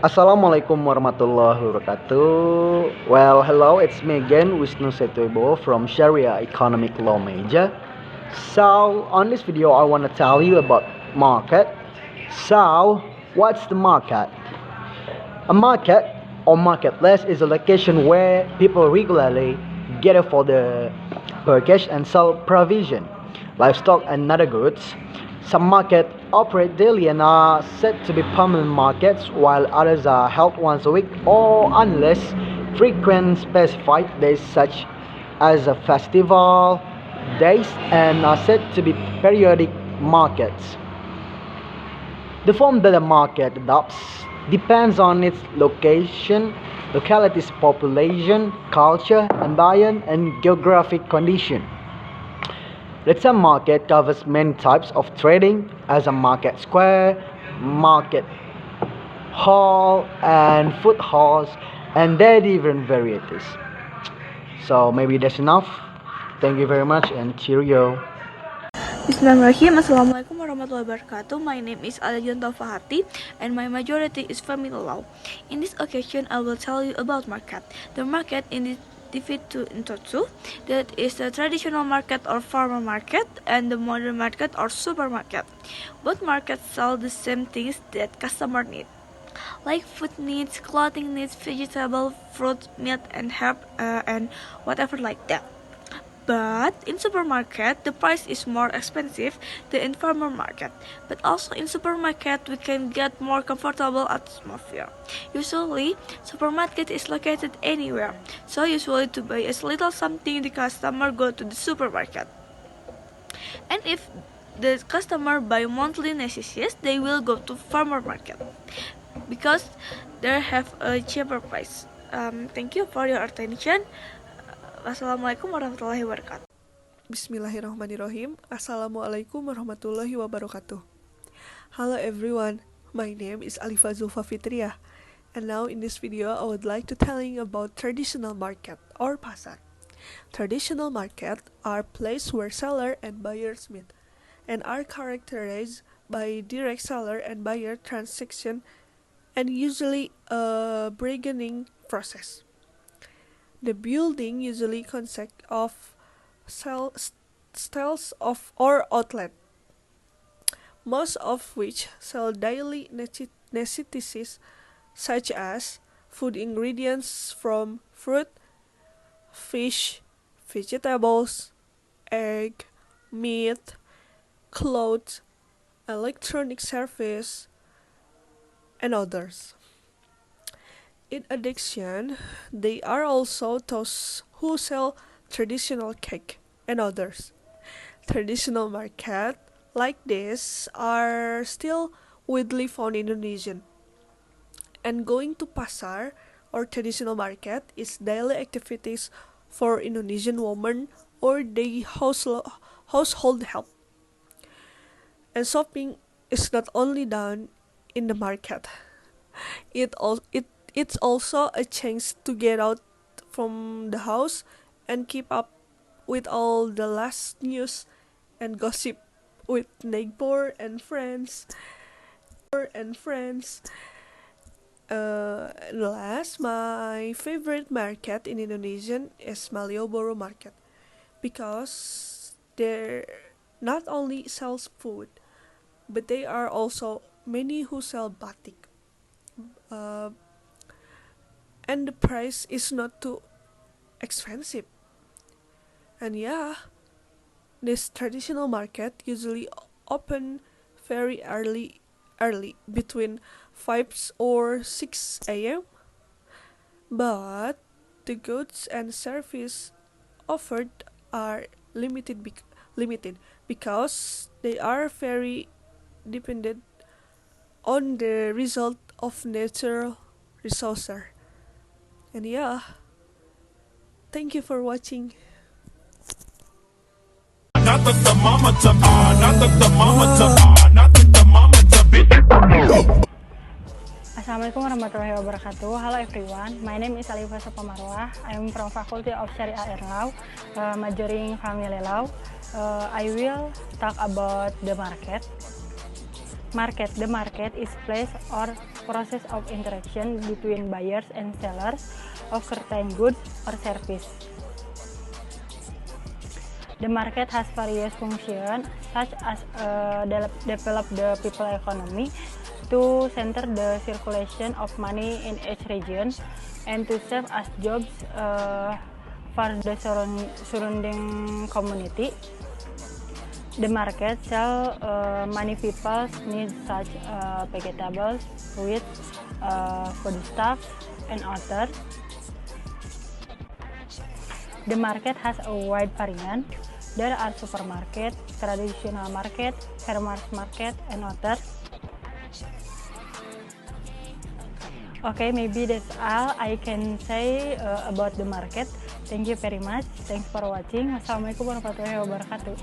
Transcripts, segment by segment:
Assalamualaikum warahmatullahi wabarakatuh. Well, hello, it's me again, Wisnu Setwebo from Sharia Economic Law major. So, on this video, I want to tell you about market. So, what's the market? A market or marketplace is a location where people regularly gather for the purchase and sell provision, livestock, and other goods. Some markets operate daily and are said to be permanent markets, while others are held once a week or unless frequent specified days such as a festival days and are said to be periodic markets. The form that a market adopts depends on its location, locality's population, culture, environment, and geographic condition. The term market covers many types of trading, as a market square, market hall, and food halls, and their different varieties. So maybe that's enough. Thank you very much and cheerio. Bismillahirrahmanirrahim. Assalamualaikum warahmatullahi wabarakatuh. My name is Alijanto Fahati and my majority is family law. In this occasion, I will tell you about market. The market is divided into two. That is the traditional market or farmer market and the modern market or supermarket. Both markets sell the same things that customer need, like food needs, clothing needs, vegetable, fruit, meat, and herb, and whatever like that. But in supermarket, the price is more expensive than in farmer market. But also in supermarket, we can get more comfortable atmosphere. Usually, supermarket is located anywhere. So usually to buy a little something, the customer go to the supermarket. And if the customer buy monthly necessities, they will go to farmer market because they have a cheaper price. Thank you for your attention. Wassalamualaikum warahmatullahi wabarakatuh. Bismillahirrahmanirrahim. Assalamualaikum warahmatullahi wabarakatuh. Hello everyone, my name is Alifa Zulfa Fitriah, and now in this video I would like to tell you about traditional market or pasar. Traditional market are places where seller and buyers meet and are characterized by direct seller and buyer transaction and usually a bargaining process. The building usually consists of stalls of or outlet, most of which sell daily necessities such as food ingredients from fruit, fish, vegetables, egg, meat, clothes, electronic service, and others. In addition, they are also those who sell traditional cake and others. Traditional market like this are still widely found in Indonesian. And going to pasar or traditional market is daily activities for Indonesian women or their household help. And shopping is not only done in the market. It's also a chance to get out from the house and keep up with all the last news and gossip with neighbor and friends. Last, my favorite market in Indonesian is Malioboro Market because they not only sells food, but they are also many who sell batik. And the price is not too expensive. And yeah, this traditional market usually open very early between 5 or 6 a.m. But the goods and service offered are limited because they are very dependent on the result of natural resources. And yeah, thank you for watching. Not that the mama to not that the mama to not that the mama to Assalamualaikum warahmatullahi wabarakatuh. Hello everyone, my name is Alifa Sopamarwah. I am from Faculty of Sharia and Law, majoring family law. I will talk about the market. The market is place or process of interaction between buyers and sellers of certain goods or service. The market has various functions, such as develop the people economy to center the circulation of money in each region and to serve as jobs for the surrounding community. The market sell many people's needs such vegetables, fruits, foodstuffs, and others. The market has a wide variant. There are supermarket, traditional market, farmers market, and others. Okay, maybe that's all I can say about the market. Thank you very much. Thanks for watching. Wassalamualaikum warahmatullahi wabarakatuh.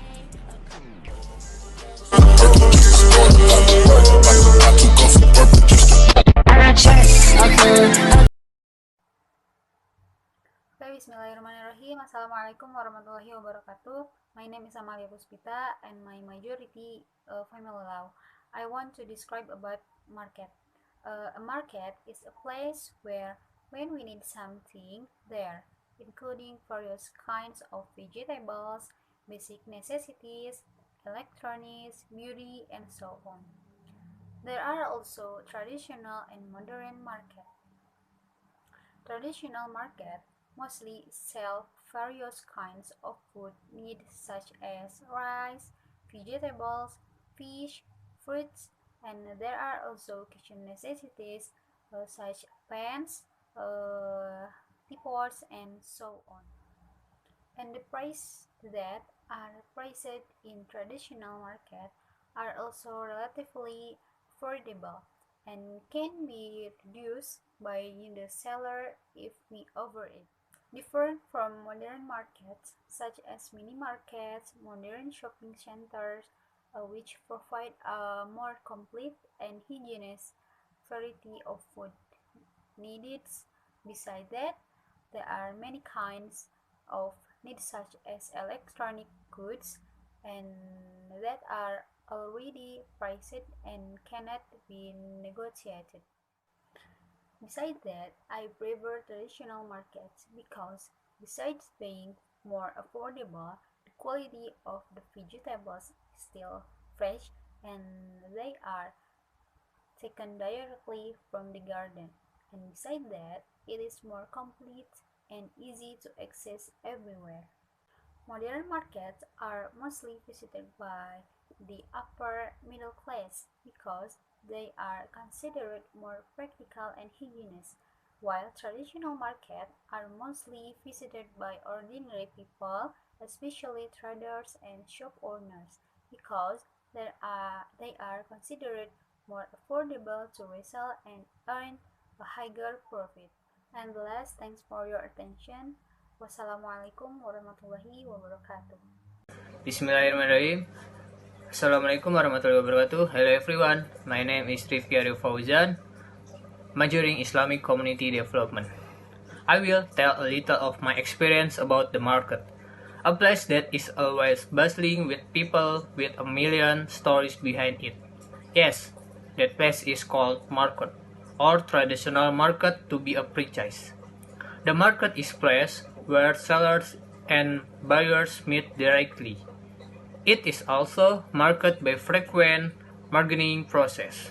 Bismillahirrahmanirrahim. Assalamualaikum warahmatullahi wabarakatuh. My name is Amalia Puspita and my majority family law. I want to describe about market. A market is a place where when we need something there, including various kinds of vegetables, basic necessities, electronics, beauty, and so on. There are also traditional and modern market. Traditional market mostly sell various kinds of food needs such as rice, vegetables, fish, fruits, and there are also kitchen necessities such pans, teapots, and so on. And the price that are priced in traditional market are also relatively affordable and can be reduced by the seller if we offer it. Different from modern markets such as mini markets, modern shopping centers, which provide a more complete and hygienic variety of food needs. Besides that, there are many kinds of needs such as electronic goods and that are already priced and cannot be negotiated. Besides that, I prefer traditional markets because besides being more affordable, the quality of the vegetables is still fresh and they are taken directly from the garden. And besides that, it is more complete and easy to access everywhere. Modern markets are mostly visited by the upper middle class because they are considered more practical and hygienic, while traditional markets are mostly visited by ordinary people, especially traders and shop owners, because they are considered more affordable to resell and earn a higher profit. And last, thanks for your attention. Wassalamualaikum warahmatullahi wabarakatuh. Bismillahirrahmanirrahim. Assalamualaikum warahmatullahi wabarakatuh. Hello everyone, my name is Rifki Arif Fauzan, majoring Islamic Community Development. I will tell a little of my experience about the market, a place that is always bustling with people with a million stories behind it. Yes, that place is called market, or traditional market to be precise. The market is a place where sellers and buyers meet directly. It is also marked by frequent bargaining process.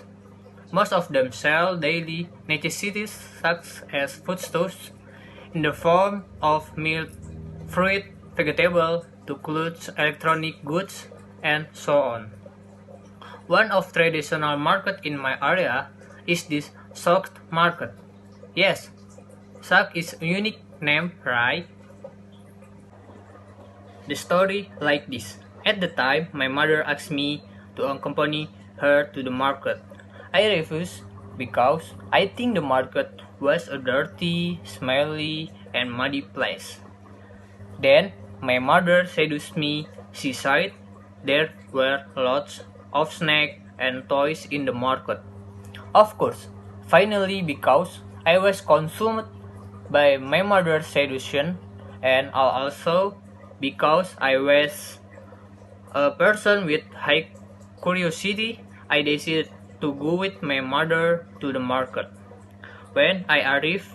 Most of them sell daily necessities such as foodstuffs in the form of milk, fruit, vegetable, to clothes, electronic goods, and so on. One of traditional market in my area is this sock market. Yes, sock is a unique name, right? The story like this. At the time, my mother asked me to accompany her to the market. I refused because I think the market was a dirty, smelly, and muddy place. Then my mother seduced me. She said there were lots of snacks and toys in the market. Of course, finally, because I was consumed by my mother's seduction, and also because I was a person with high curiosity, I decided to go with my mother to the market. When I arrived,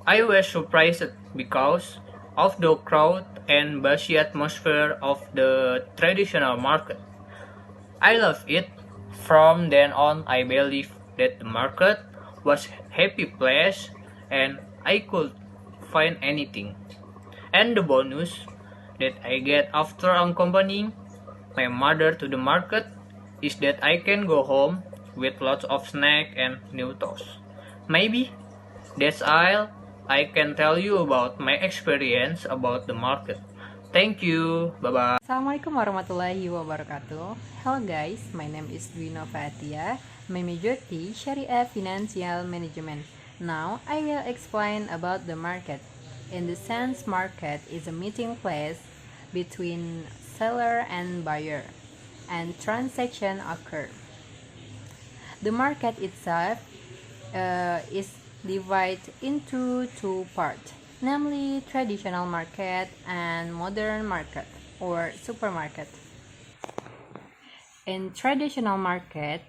I was surprised because of the crowd and busy atmosphere of the traditional market. I love it. From then on, I believe that the market was happy place and I could find anything. And the bonus that I get after accompanying my mother to the market is that I can go home with lots of snack and new toys. Maybe that's all I can tell you about my experience about the market. Thank you. Bye bye. Assalamualaikum warahmatullahi wabarakatuh. Hello guys, my name is Dwi Novatia. My majority Sharia Financial Management. Now I will explain about the market. In the sense, market is a meeting place between seller and buyer, and transaction occur. The market itself is divided into two parts, namely traditional market and modern market or supermarket. In traditional market,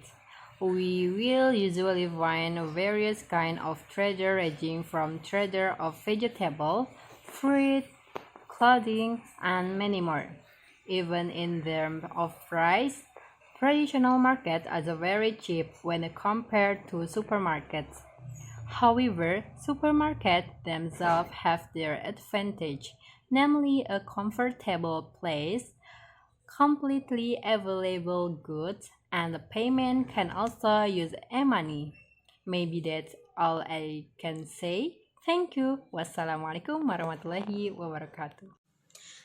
we will usually find various kind of trader ranging from trader of vegetable, fruit, clothing, and many more. Even in terms of price, traditional market are very cheap when compared to supermarkets. However, supermarkets themselves have their advantage, namely a comfortable place, completely available goods, and the payment can also use e-money. Maybe that's all I can say. Thank you. Wassalamualaikum warahmatullahi wabarakatuh.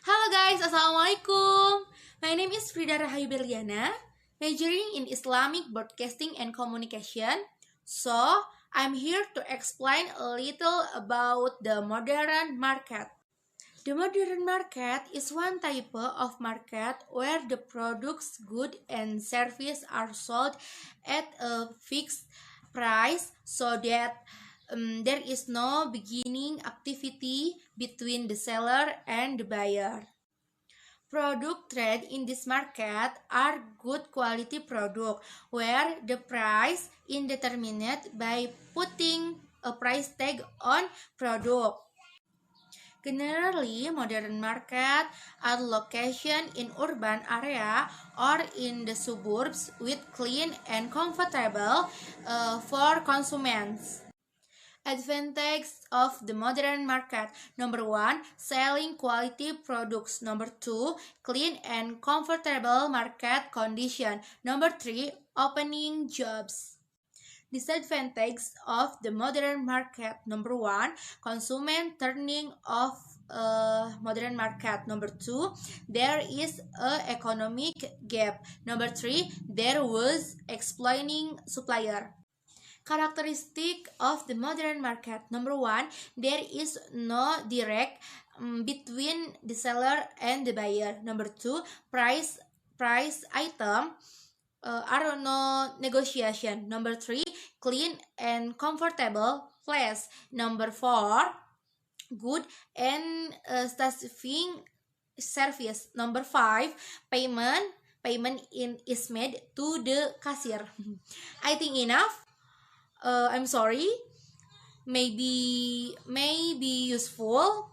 Halo guys, Assalamualaikum. My name is Frida Rahayu Berliana, majoring in Islamic Broadcasting and Communication. So, I'm here to explain a little about the modern market. The modern market is one type of market where the products, goods, and services are sold at a fixed price so that there is no beginning activity between the seller and the buyer. Product trade in this market are good quality product where the price is determined by putting a price tag on product. Generally, modern market are located in urban area or in the suburbs with clean and comfortable for consumers. Advantage of the modern market. Number 1, selling quality products. Number 2, clean and comfortable market condition. Number 3, opening jobs. Disadvantage of the modern market. Number 1, consumer turning off modern market. Number 2, there is a economic gap. Number 3, there was exploiting supplier. Characteristic of the modern market. Number 1, there is no direct between the seller and the buyer. Number 2, price item are no negotiation. Number 3, clean and comfortable place. Number 4, good and staffing service. Number 5, payment is made to the cashier. I think enough. I'm sorry. Maybe useful.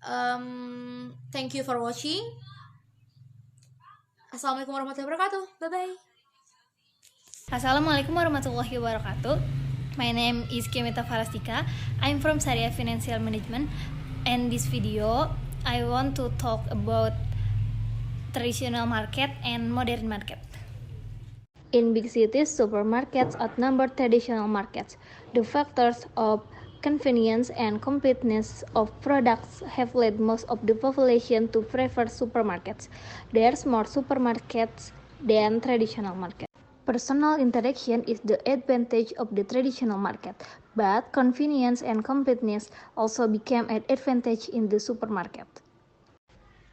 Thank you for watching. Assalamualaikum warahmatullahi wabarakatuh. Bye-bye. Assalamualaikum warahmatullahi wabarakatuh. My name is Kimita Farastika. I'm from Sharia Financial Management. And this video, I want to talk about traditional market and modern market. In big cities, supermarkets outnumber traditional markets. The factors of convenience and completeness of products have led most of the population to prefer supermarkets. There's more supermarkets than traditional markets. Personal interaction is the advantage of the traditional market, but convenience and completeness also became an advantage in the supermarket.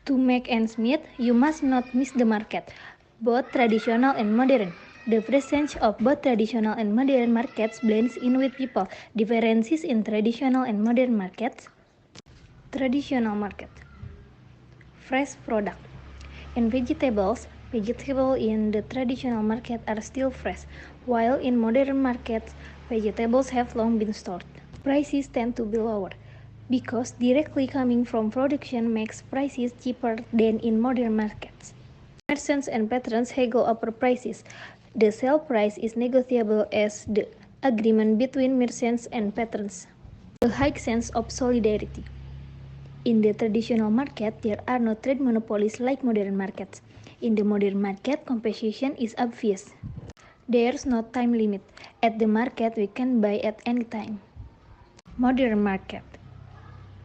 To make ends meet, you must not miss the market, both traditional and modern. The presence of both traditional and modern markets blends in with people. Differences in traditional and modern markets. Traditional market. Fresh product. In vegetables, Vegetables in the traditional market are still fresh, while in modern markets, vegetables have long been stored. Prices tend to be lower because directly coming from production makes prices cheaper than in modern markets. Merchants and patrons haggle over prices. The sale price is negotiable as the agreement between merchants and patrons. A high sense of solidarity. In the traditional market, there are no trade monopolies like modern markets. In the modern market, competition is obvious. There's no time limit. At the market, we can buy at any time. Modern market.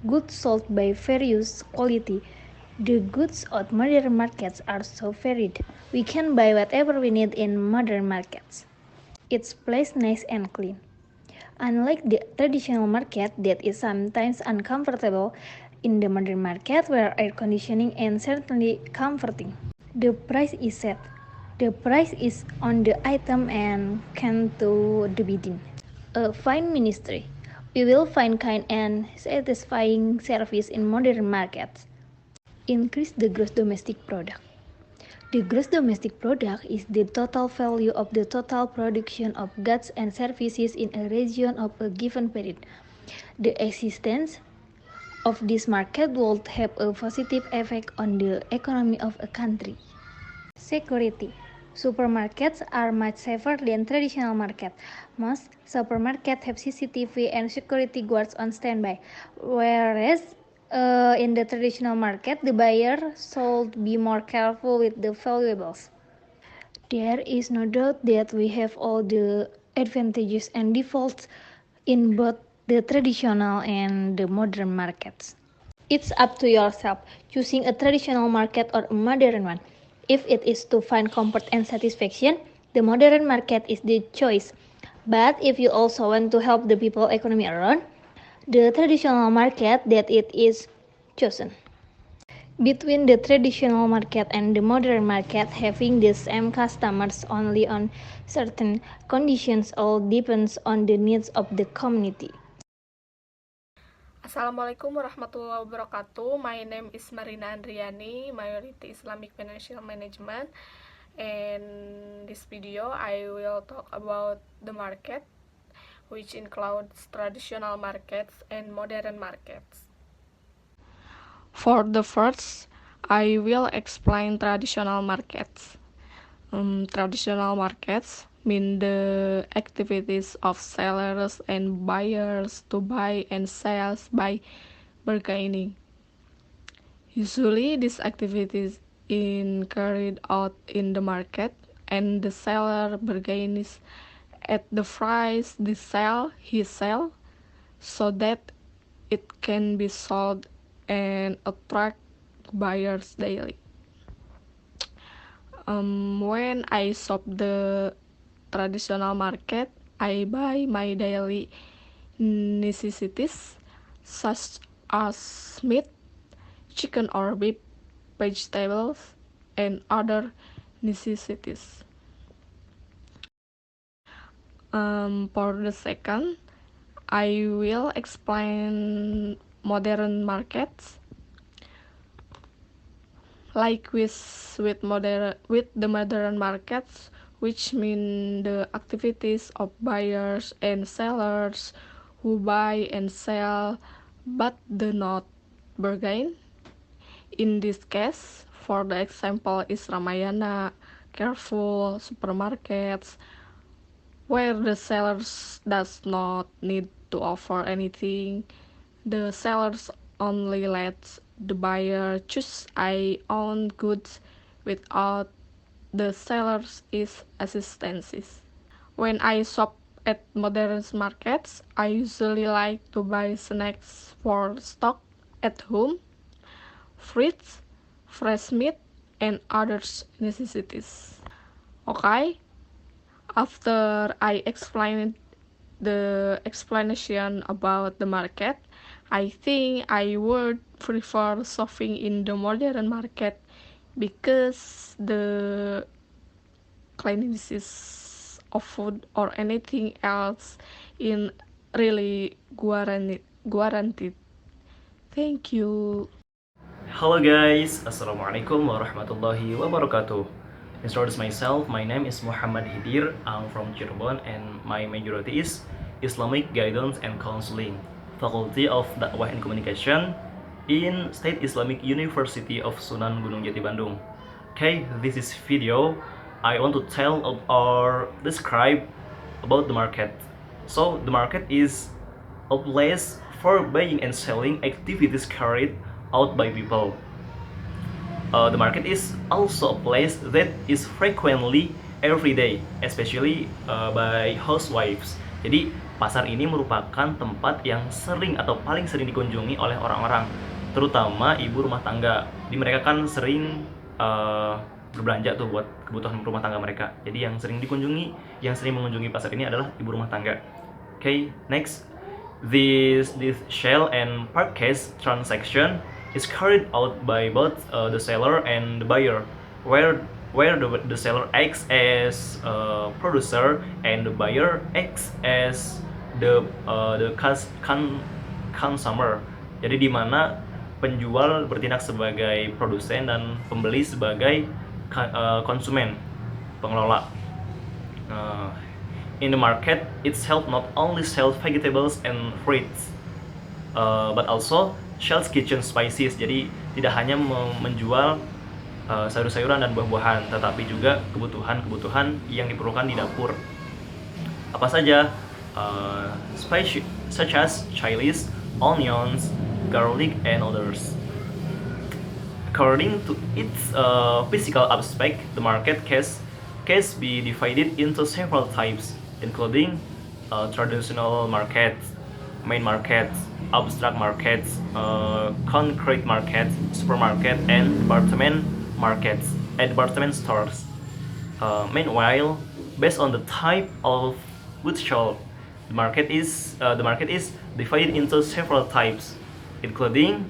Goods sold by various quality. The goods at modern markets are so varied. We can buy whatever we need in modern markets. It's place nice and clean. Unlike the traditional market that is sometimes uncomfortable, in the modern market where air conditioning is certainly comforting. The price is set. The price is on the item and can to the bidding. A fine ministry. We will find kind and satisfying service in modern markets. Increase the gross domestic product. The gross domestic product is the total value of the total production of goods and services in a region of a given period. The existence of this market would have a positive effect on the economy of a country. Security. Supermarkets are much safer than traditional markets. Most supermarkets have CCTV and security guards on standby, whereas in the traditional market, the buyer should be more careful with the valuables. There is no doubt that we have all the advantages and defaults in both the traditional and the modern markets. It's up to yourself choosing a traditional market or a modern one. If it is to find comfort and satisfaction, the modern market is the choice. But if you also want to help the people economy around, the traditional market that it is chosen. Between the traditional market and the modern market, having the same customers only on certain conditions all depends on the needs of the community. Assalamualaikum warahmatullahi wabarakatuh. My name is Marina Andriani, Majority Islamic Financial Management. In this video, I will talk about the market, which includes traditional markets and modern markets. For the first, I will explain traditional markets. Traditional markets mean the activities of sellers and buyers to buy and sell by bargaining. Usually, these activities are carried out in the market, and the seller bargains at the price he sell, so that it can be sold and attract buyers daily. When I shop the traditional market, I buy my daily necessities such as meat, chicken or beef, vegetables, and other necessities. For the second, I will explain modern markets. Like with the modern markets, which mean the activities of buyers and sellers who buy and sell but do not bargain. In this case, for the example is Ramayana, Carrefour, supermarkets, where the sellers does not need to offer anything. The sellers only let the buyer choose I own goods without the seller's assistance. When I shop at modern markets, I usually like to buy snacks for stock at home, fruits, fresh meat, and other necessities. Okay, after I explained the explanation about the market, I think I would prefer shopping in the modern market because the cleanliness of food or anything else is really guaranteed. Thank you. Halo guys, Assalamualaikum warahmatullahi wabarakatuh. introduce myself. My name is Muhammad Hidir. I'm from Cirebon and my majority is Islamic Guidance and Counseling, Faculty of Dakwah and Communication in State Islamic University of Sunan Gunung Jati Bandung. Okay, this is video. I want to tell or describe about the market. So the market is a place for buying and selling activities carried out by people. The market is also a place that is frequently every day, especially by housewives. Jadi pasar ini merupakan tempat yang sering atau paling sering dikunjungi oleh orang-orang, terutama ibu rumah tangga. Jadi mereka kan sering berbelanja tuh buat kebutuhan rumah tangga mereka. Jadi yang sering dikunjungi, yang sering mengunjungi pasar ini adalah ibu rumah tangga. Okay, next, this sale and purchase transaction is carried out by both the seller and the buyer, where the seller acts as a producer and the buyer acts as the consumer. Jadi di mana penjual bertindak sebagai produsen dan pembeli sebagai konsumen, pengelola. In the market itself, not only sells vegetables and fruits, but also Shell's Kitchen Spices. Jadi tidak hanya menjual sayur-sayuran dan buah-buahan, tetapi juga kebutuhan yang diperlukan di dapur. Apa saja? Spices such as chilies, onions, garlic, and others. According to its physical aspect, the market can be divided into several types, including traditional markets, main markets, abstract markets, concrete markets, supermarket, and department markets and department stores. Meanwhile, based on the type of goods sold, the market is divided into several types, including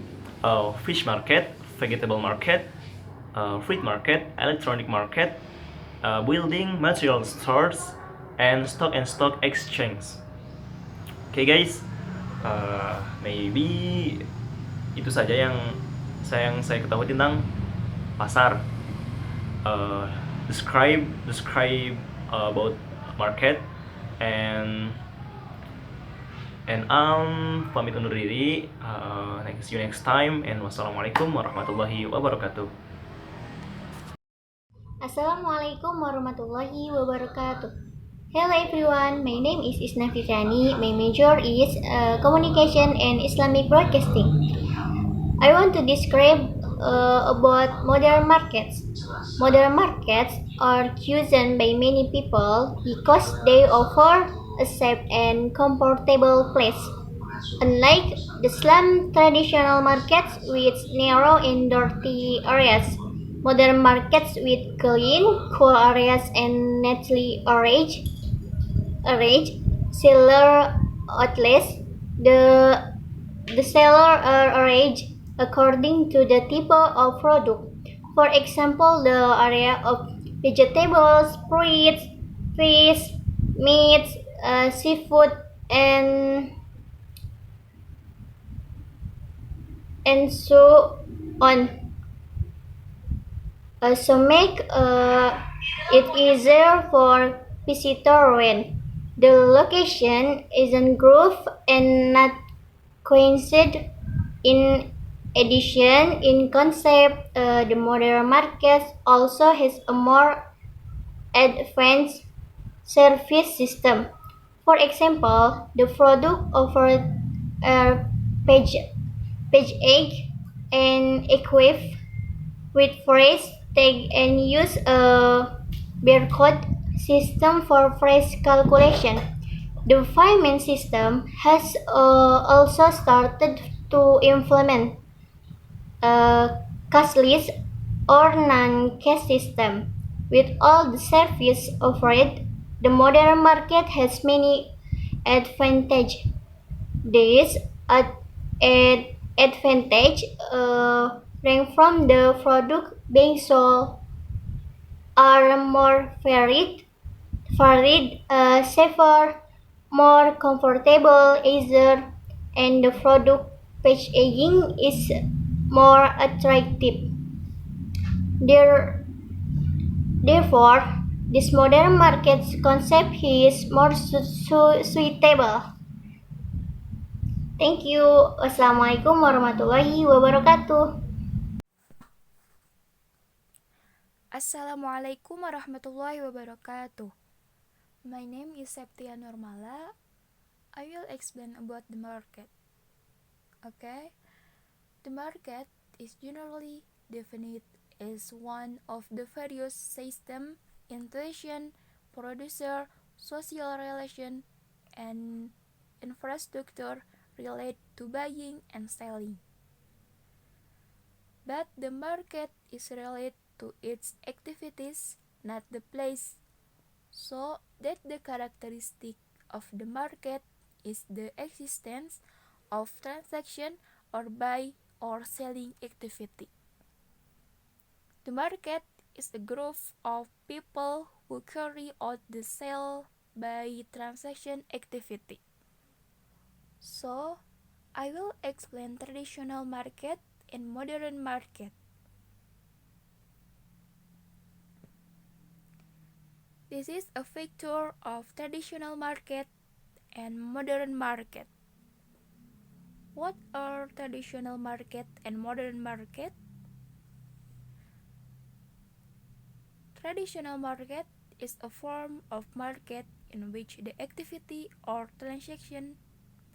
fish market, vegetable market, fruit market, electronic market, building material stores, and stock exchange. Okay guys, maybe itu saja yang saya ketahui tentang pasar. Describe about market, and pamit undur diri. See you next time, and wassalamualaikum warahmatullahi wabarakatuh. Assalamualaikum warahmatullahi wabarakatuh. Hello everyone, my name is Isna Fitrani. My major is Communication and Islamic Broadcasting. I want to describe about modern markets. Modern markets are chosen by many people because they offer a safe and comfortable place. Unlike the slum traditional markets with narrow and dirty areas, modern markets with clean, cool areas and neatly arranged seller outlets. The seller are arranged according to the type of product. For example, the area of vegetables, fruits, fish, meats, seafood, and so on. So make it easier for visitor when the location isn't grooved and not coincide. In addition, in concept, the modern market also has a more advanced service system. For example, the product offered are page egg and equipped with fresh tag and use a barcode system for fresh calculation. The payment system has also started to implement cashless or non-cash system. With all the service offered, the modern market has many advantages. These advantages range from the product being sold are more varied, safer, more comfortable, easier, and the product packaging is more attractive. Therefore, this modern market concept is more suitable. Thank you. Wassalamualaikum warahmatullahi wabarakatuh. Assalamualaikum warahmatullahi wabarakatuh. My name is Septia Normala. I will explain about the market. Okay? The market is generally defined as one of the various system, intuition, producer, social relation, and infrastructure related to buying and selling. But the market is related to its activities, not the place. So that the characteristic of the market is the existence of transaction or buy or selling activity. The market is a group of people who carry out the sell buy transaction activity. So I will explain traditional market and modern market. This is a picture of traditional market and modern market. What are traditional market and modern market? Traditional market is a form of market in which the activity or transaction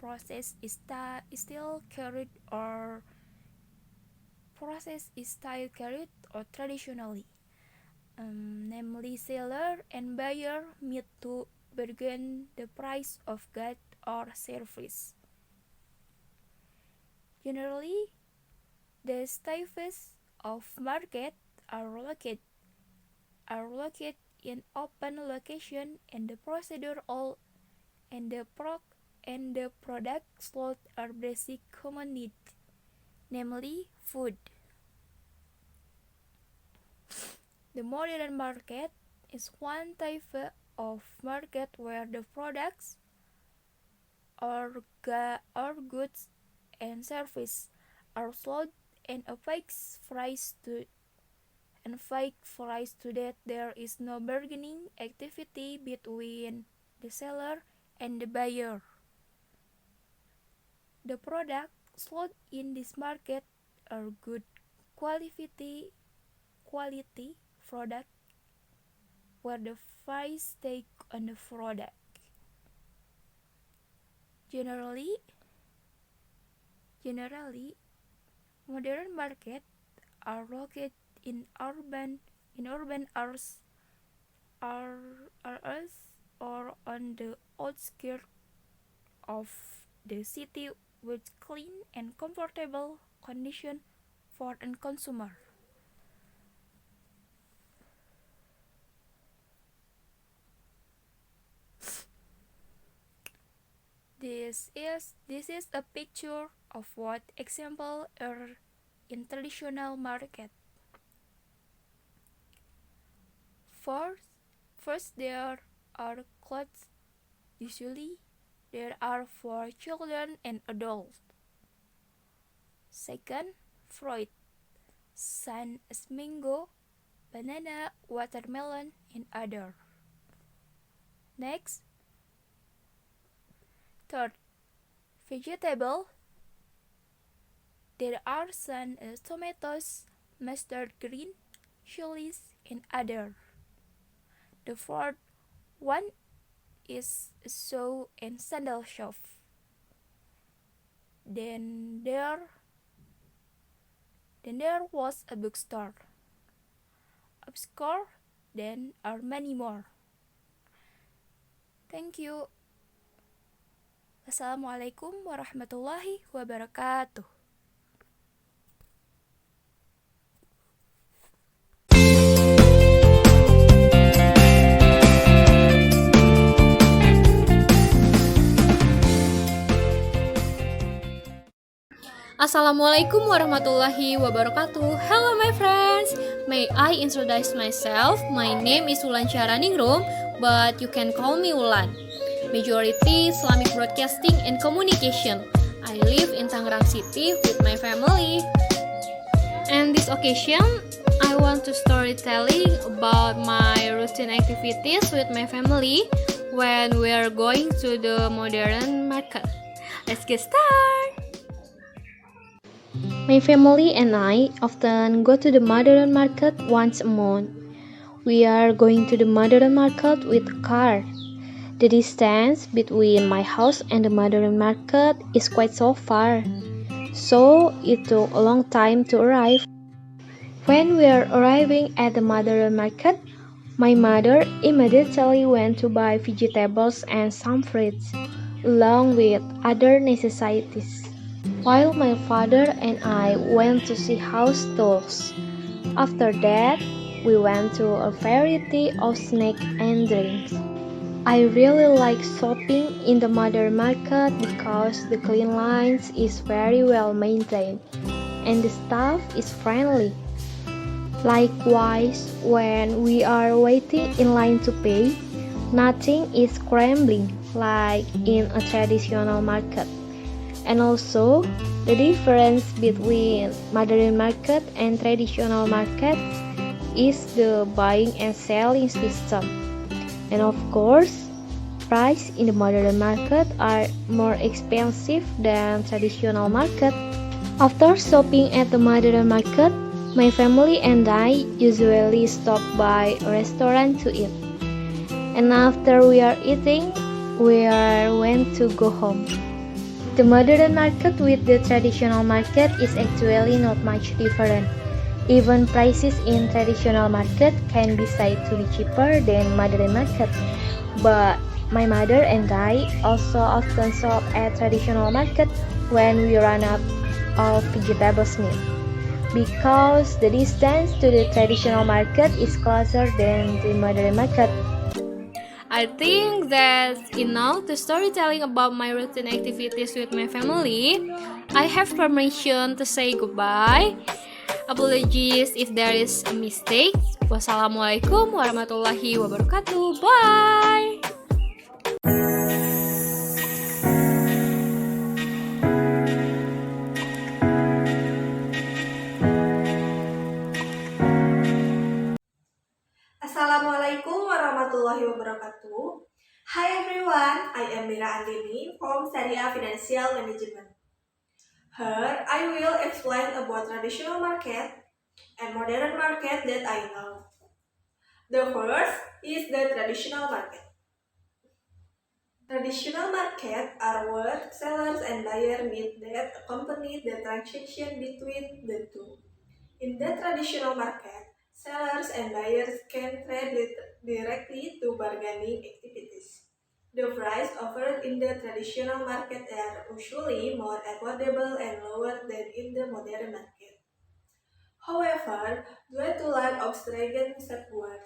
process is still carried traditionally. Namely, seller and buyer meet to bargain the price of goods or service. Generally, the types of market are located in open location, and the procedure and the product sold are basic human needs, namely food. The modern market is one type of market where the products or goods and services are sold and a fixed price to that there is no bargaining activity between the seller and the buyer. The products sold in this market are good quality product where the price take on the product. Generally, modern market are located in urban areas or on the outskirts of the city with clean and comfortable condition for a consumer. This is a picture of what example are in traditional market. First there are clothes. Usually there are for children and adults. Second, fruit. Sun is mango, banana, watermelon, and other. Next, third, vegetable. There are some tomatoes, mustard green, chilies, and other. The fourth one is a shoe and sandal shop. Then there was a bookstore. Obscure, then are many more. Thank you. Assalamualaikum warahmatullahi wabarakatuh. Assalamualaikum warahmatullahi wabarakatuh. Hello my friends. May I introduce myself? My name is Ulan Syaraningrum, but you can call me Ulan. Majority Islamic Broadcasting and Communication. I live in Tangerang City with my family. And this occasion, I want to storytelling about my routine activities with my family when we are going to the modern market. Let's get started! My family and I often go to the modern market once a month. We are going to the modern market with a car. The distance between my house and the modern market is quite so far, so it took a long time to arrive. When we are arriving at the modern market, my mother immediately went to buy vegetables and some fruits, along with other necessities, while my father and I went to see house tools. After that, we went to a variety of snacks and drinks. I really like shopping in the modern market because the clean lines is very well maintained and the staff is friendly. Likewise, when we are waiting in line to pay, nothing is scrambling like in a traditional market. And also, the difference between modern market and traditional market is the buying and selling system. And of course, price in the modern market are more expensive than traditional market. After shopping at the modern market, my family and I usually stop by a restaurant to eat. And after we are eating, we are went to go home. The modern market with the traditional market is actually not much different. Even prices in traditional market can be said to be cheaper than modern market. But my mother and I also often shop at traditional market when we run out of vegetables need, because the distance to the traditional market is closer than the modern market. I think that's enough the storytelling about my routine activities with my family. I have permission to say goodbye. Apologies if there is a mistake. Wassalamualaikum warahmatullahi wabarakatuh. Bye. Assalamualaikum warahmatullahi wabarakatuh. Hi everyone, I am Mira Andini from Syariah Financial Management. Here I will explain about traditional market and modern market that I know. The first is the traditional market. Traditional market are where sellers and buyers meet that accompany the transaction between the two. In the traditional market, sellers and buyers can trade directly to bargaining activities. The price offered in the traditional market are usually more affordable and lower than in the modern market. However, due to lack of stringent safeguards,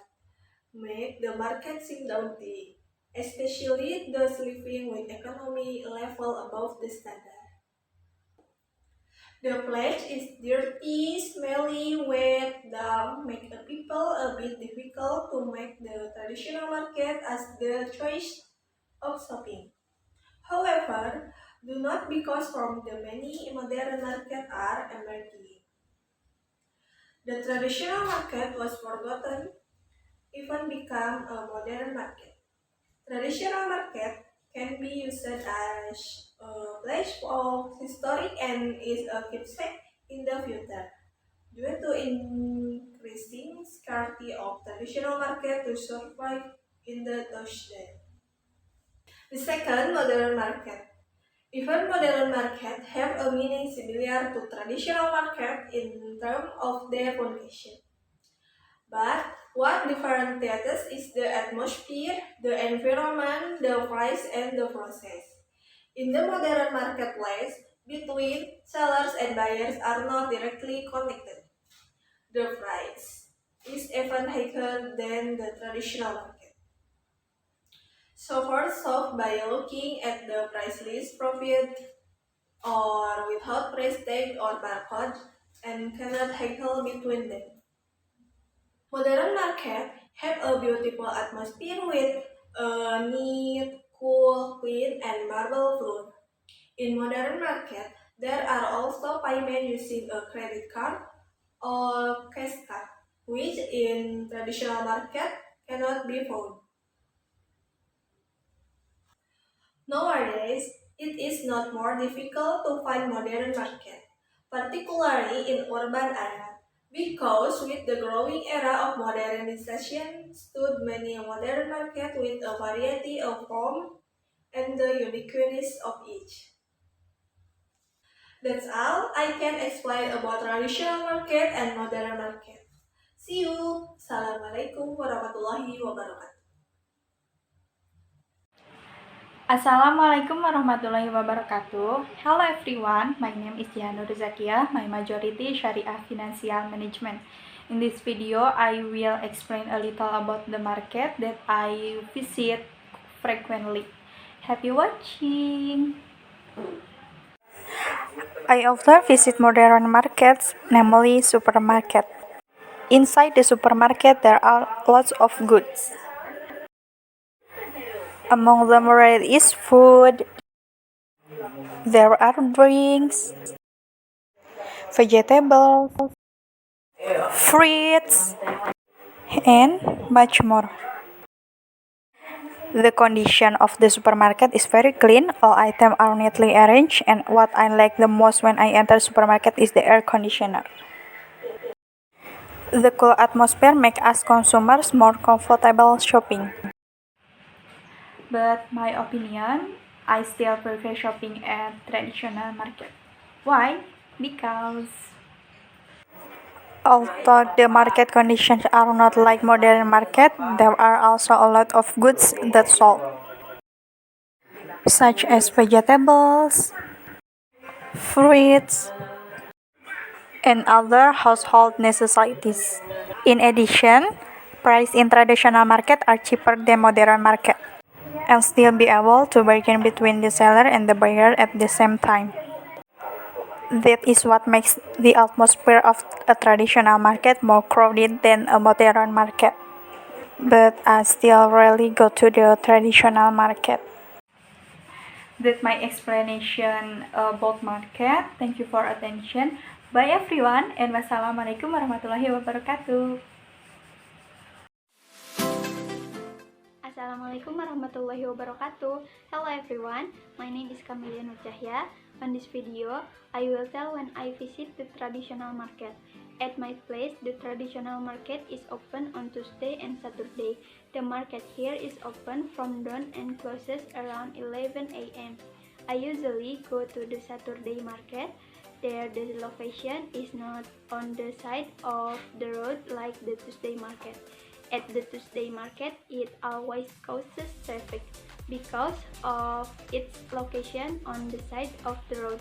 make the market seem daunting, especially those living with economy level above the standard. The place is dirty, smelly, wet, damp, make the people a bit difficult to make the traditional market as the choice of shopping. However, do not because from the many modern market are emerging. The traditional market was forgotten, even become a modern market. Traditional market can be used as a place of history and is a keepsake in the future. Due to increasing scarcity of traditional market to survive in the today. The second, modern market. Even modern market have a meaning similar to traditional market in terms of their foundation. But what differentiates is the atmosphere, the environment, the price, and the process. In the modern marketplace, between sellers and buyers are not directly connected. The price is even higher than the traditional market. Shoppers shop by looking at the price list profit or without price tag or barcode and cannot haggle between them. Modern market have a beautiful atmosphere with a neat, cool, clean, and marble floor. In modern market, there are also payment using a credit card or cash card. which in traditional market cannot be found. Nowadays, it is not more difficult to find modern market, particularly in urban areas, because with the growing era of modernization stood many modern market with a variety of form and the uniqueness of each. That's all I can explain about traditional market and modern market. See you. Assalamualaikum warahmatullahi wabarakatuh. Assalamualaikum warahmatullahi wabarakatuh. Hello everyone, my name is Diana Zakia. My majority is Syariah Financial Management. In this video, I will explain a little about the market that I visit frequently. Happy watching! I often visit modern markets, namely supermarket. Inside the supermarket, there are lots of goods. Among them there is food, there are drinks, vegetables, fruits, and much more. The condition of the supermarket is very clean, all items are neatly arranged, and what I like the most when I enter supermarket is the air conditioner. The cool atmosphere makes us consumers more comfortable shopping. But my opinion, I still prefer shopping at traditional market. Why? Because although the market conditions are not like modern market, there are also a lot of goods that sold, such as vegetables, fruits, and other household necessities. In addition, prices in traditional market are cheaper than modern market, and still be able to bargain between the seller and the buyer at the same time. That is what makes the atmosphere of a traditional market more crowded than a modern market. But I still rarely go to the traditional market. That's my explanation about market. Thank you for attention. Bye everyone, and wassalamualaikum warahmatullahi wabarakatuh. Assalamualaikum warahmatullahi wabarakatuh. Hello everyone, my name is Camelia Nur Cahya. On this video, I will tell when I visit the traditional market. At my place, the traditional market is open on Tuesday and Saturday. The market here is open from dawn and closes around 11 a.m. I usually go to the Saturday market. There, the location is not on the side of the road like the Tuesday market. At the Tuesday market, it always causes traffic because of its location on the side of the road.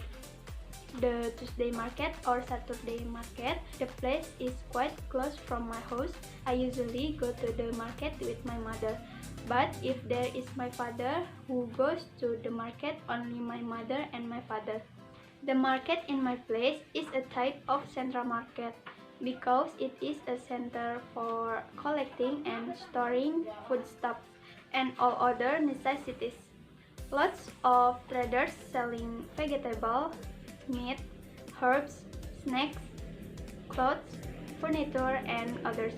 The Tuesday market or Saturday market, the place is quite close from my house. I usually go to the market with my mother. But if there is my father who goes to the market, only my mother and my father. The market in my place is a type of central market because it is a center for collecting and storing foodstuffs and all other necessities. Lots of traders selling vegetables, meat, herbs, snacks, clothes, furniture, and others.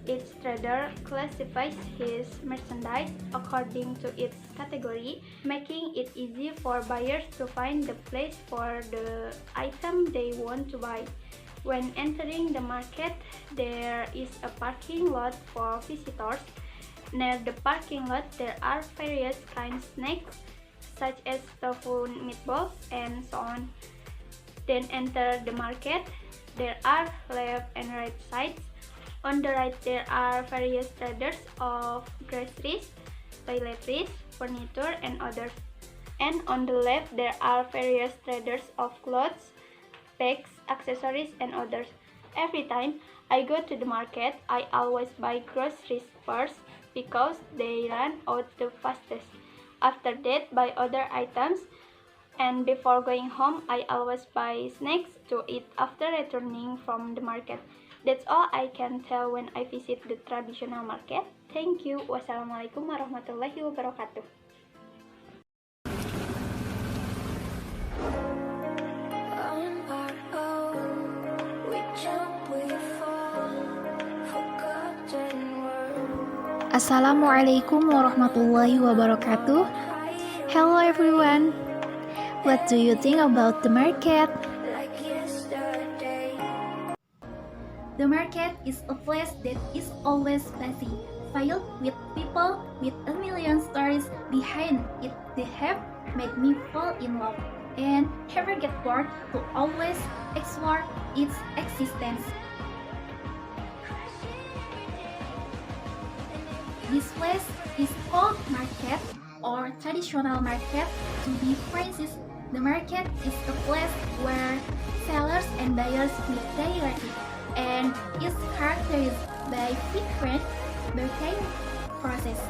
Each trader classifies his merchandise according to its category, making it easy for buyers to find the place for the item they want to buy. When entering the market, there is a parking lot for visitors. Near the parking lot, there are various kinds of snacks, such as tofu meatballs and so on. Then enter the market. There are left and right sides. On the right, there are various traders of groceries, toiletries, furniture, and others. And on the left, there are various traders of clothes, bags, accessories, and others. Every time I go to the market, I always buy groceries first because they run out the fastest. After that, buy other items. And before going home, I always buy snacks to eat after returning from the market. That's all I can tell when I visit the traditional market. Thank you. Wassalamualaikum warahmatullahi wabarakatuh. We jump, we fall for Assalamualaikum warahmatullahi wabarakatuh. Hello everyone. What do you think about the market? The market is a place that is always busy, filled with people with a million stories behind it that have made me fall in love and never get bored to always explore its existence. This place is called market or traditional market. To be precise, the market is a place where sellers and buyers meet daily and is characterized by frequent bargaining process.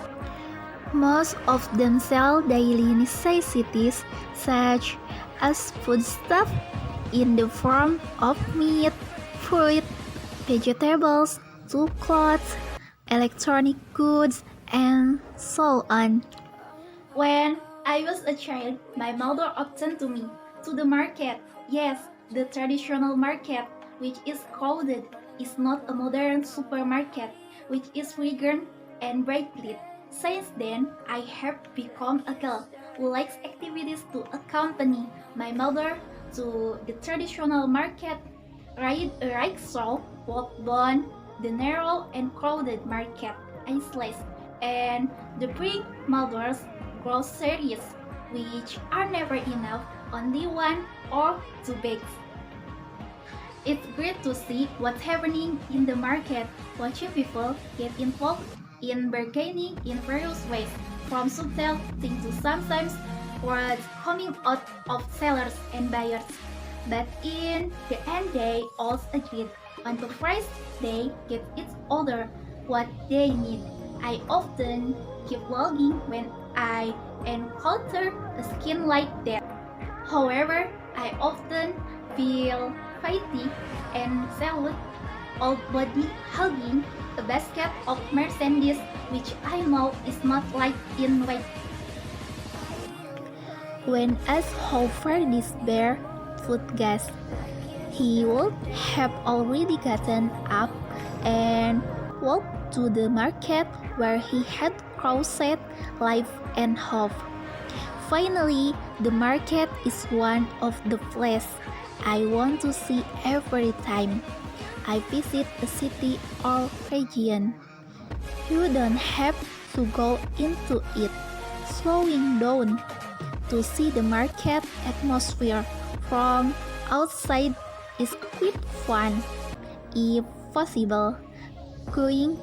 Most of them sell daily necessities such as foodstuff in the form of meat, fruit, vegetables, to clothes, electronic goods, and so on. When I was a child, my mother often took me to the market. Yes, the traditional market, which is crowded, is not a modern supermarket, which is fragrant and bright lit. Since then, I have become a girl who likes activities to accompany my mother to the traditional market, ride a rickshaw, walk down the narrow and crowded market islands, and the big mother's groceries, which are never enough, only one or two bags. It's great to see what's happening in the market, watching people get involved in bargaining in various ways, from subtle things to sometimes words coming out of sellers and buyers. But in the end, they all agreed on the price they get each other what they need. I often keep logging when I encounter a skin like that. However, I often feel fatigue and salute old body hugging a basket of merchandise which I know is not light in weight. When asked how far this bear foot goes, he would have already gotten up and walked to the market where he had crossed life and hope. Finally, the market is one of the places I want to see every time I visit a city or region. You don't have to go into it, slowing down to see the market atmosphere from outside is quite fun. If possible, going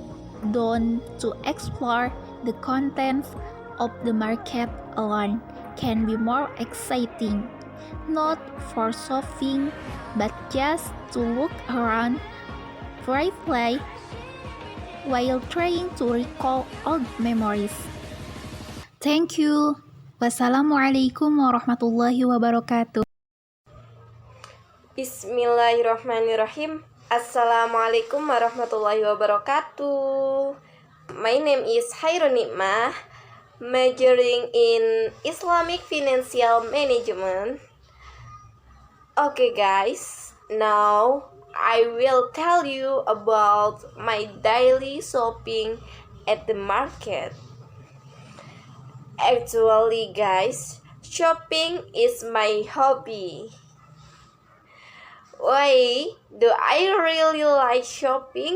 down to explore the contents of the market alone can be more exciting. Not for shopping, but just to look around briefly while trying to recall old memories. Thank you. Wassalamualaikum warahmatullahi wabarakatuh. Bismillahirrahmanirrahim. Assalamualaikum warahmatullahi wabarakatuh. My name is Hairun Nikmah, majoring in Islamic Financial Management. Okay guys, now I will tell you about my daily shopping at the market. Actually guys, shopping is my hobby. Why do I really like shopping?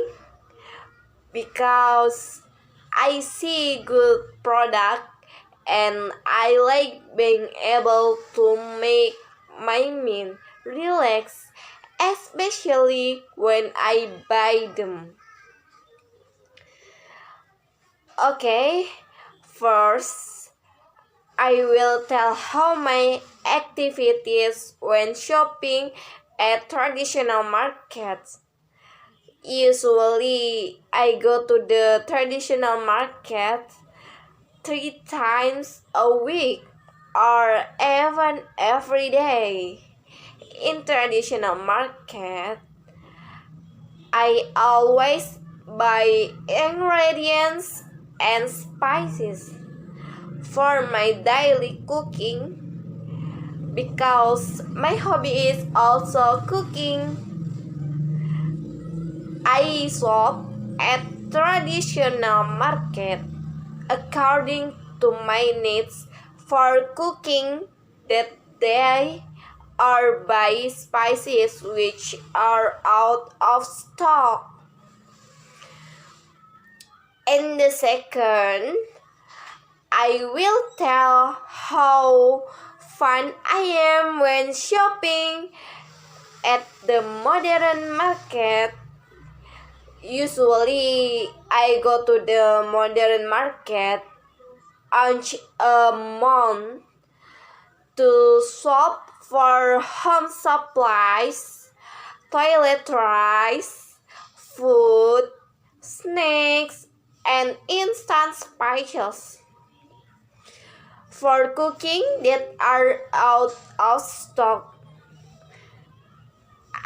Because I see good product and I like being able to make my mind relax, especially when I buy them. Okay, first I will tell how my activities when shopping at traditional markets. Usually, I go to the traditional market 3 times a week or even every day. In traditional market, I always buy ingredients and spices for my daily cooking because my hobby is also cooking. I shop at traditional market according to my needs for cooking that day or buy spices which are out of stock. In the second, I will tell how fun I am when shopping at the modern market. Usually, I go to the modern market once a month to shop for home supplies, toiletries, food, snacks, and instant spices. For cooking that are out of stock,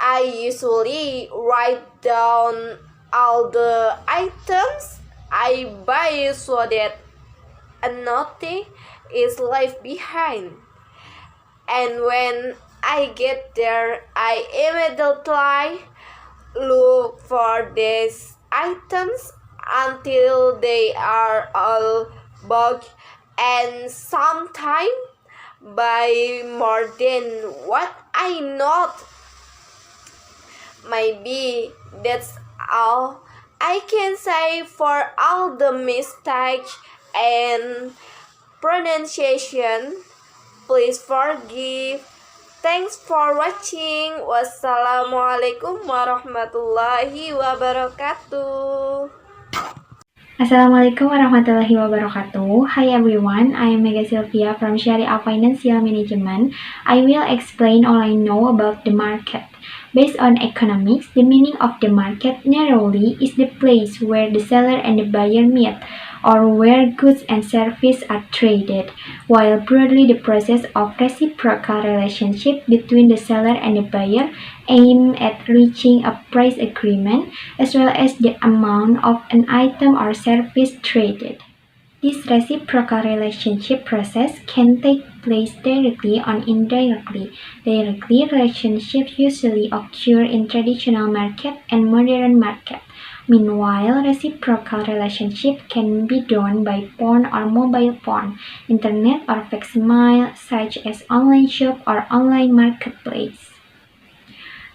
I usually write down all the items I buy so that nothing is left behind. And when I get there, I immediately look for these items until they are all bought, and sometimes buy more than what I know. Maybe that's all I can say for all the mistakes and pronunciation. Please forgive. Thanks for watching. Wassalamualaikum warahmatullahi wabarakatuh. Assalamualaikum warahmatullahi wabarakatuh. Hi everyone, I am Mega Sylvia from Sharia Financial Management. I will explain all I know about the market. Based on economics, the meaning of the market narrowly is the place where the seller and the buyer meet, or where goods and services are traded, while broadly the process of reciprocal relationship between the seller and the buyer aim at reaching a price agreement, as well as the amount of an item or service traded. This reciprocal relationship process can take place directly or indirectly. Directly, relationships usually occur in traditional market and modern market. Meanwhile, reciprocal relationship can be done by phone or mobile phone, internet or facsimile, such as online shop or online marketplace.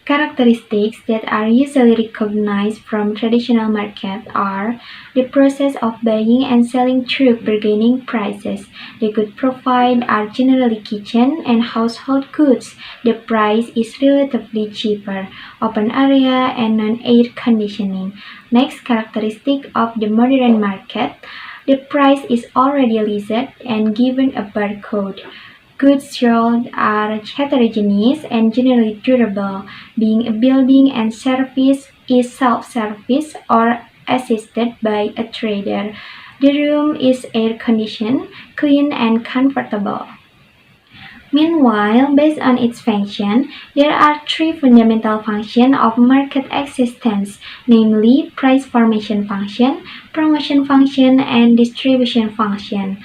Characteristics that are usually recognized from traditional market are the process of buying and selling through bargaining prices. The goods provided are generally kitchen and household goods. The price is relatively cheaper, open area, and non-air conditioning. Next characteristic of the modern market, the price is already listed and given a barcode. Goods sold are heterogeneous and generally durable, being a building and service is self-service or assisted by a trader. The room is air-conditioned, clean and comfortable. Meanwhile, based on its function, there are three fundamental functions of market existence, namely price formation function, promotion function, and distribution function.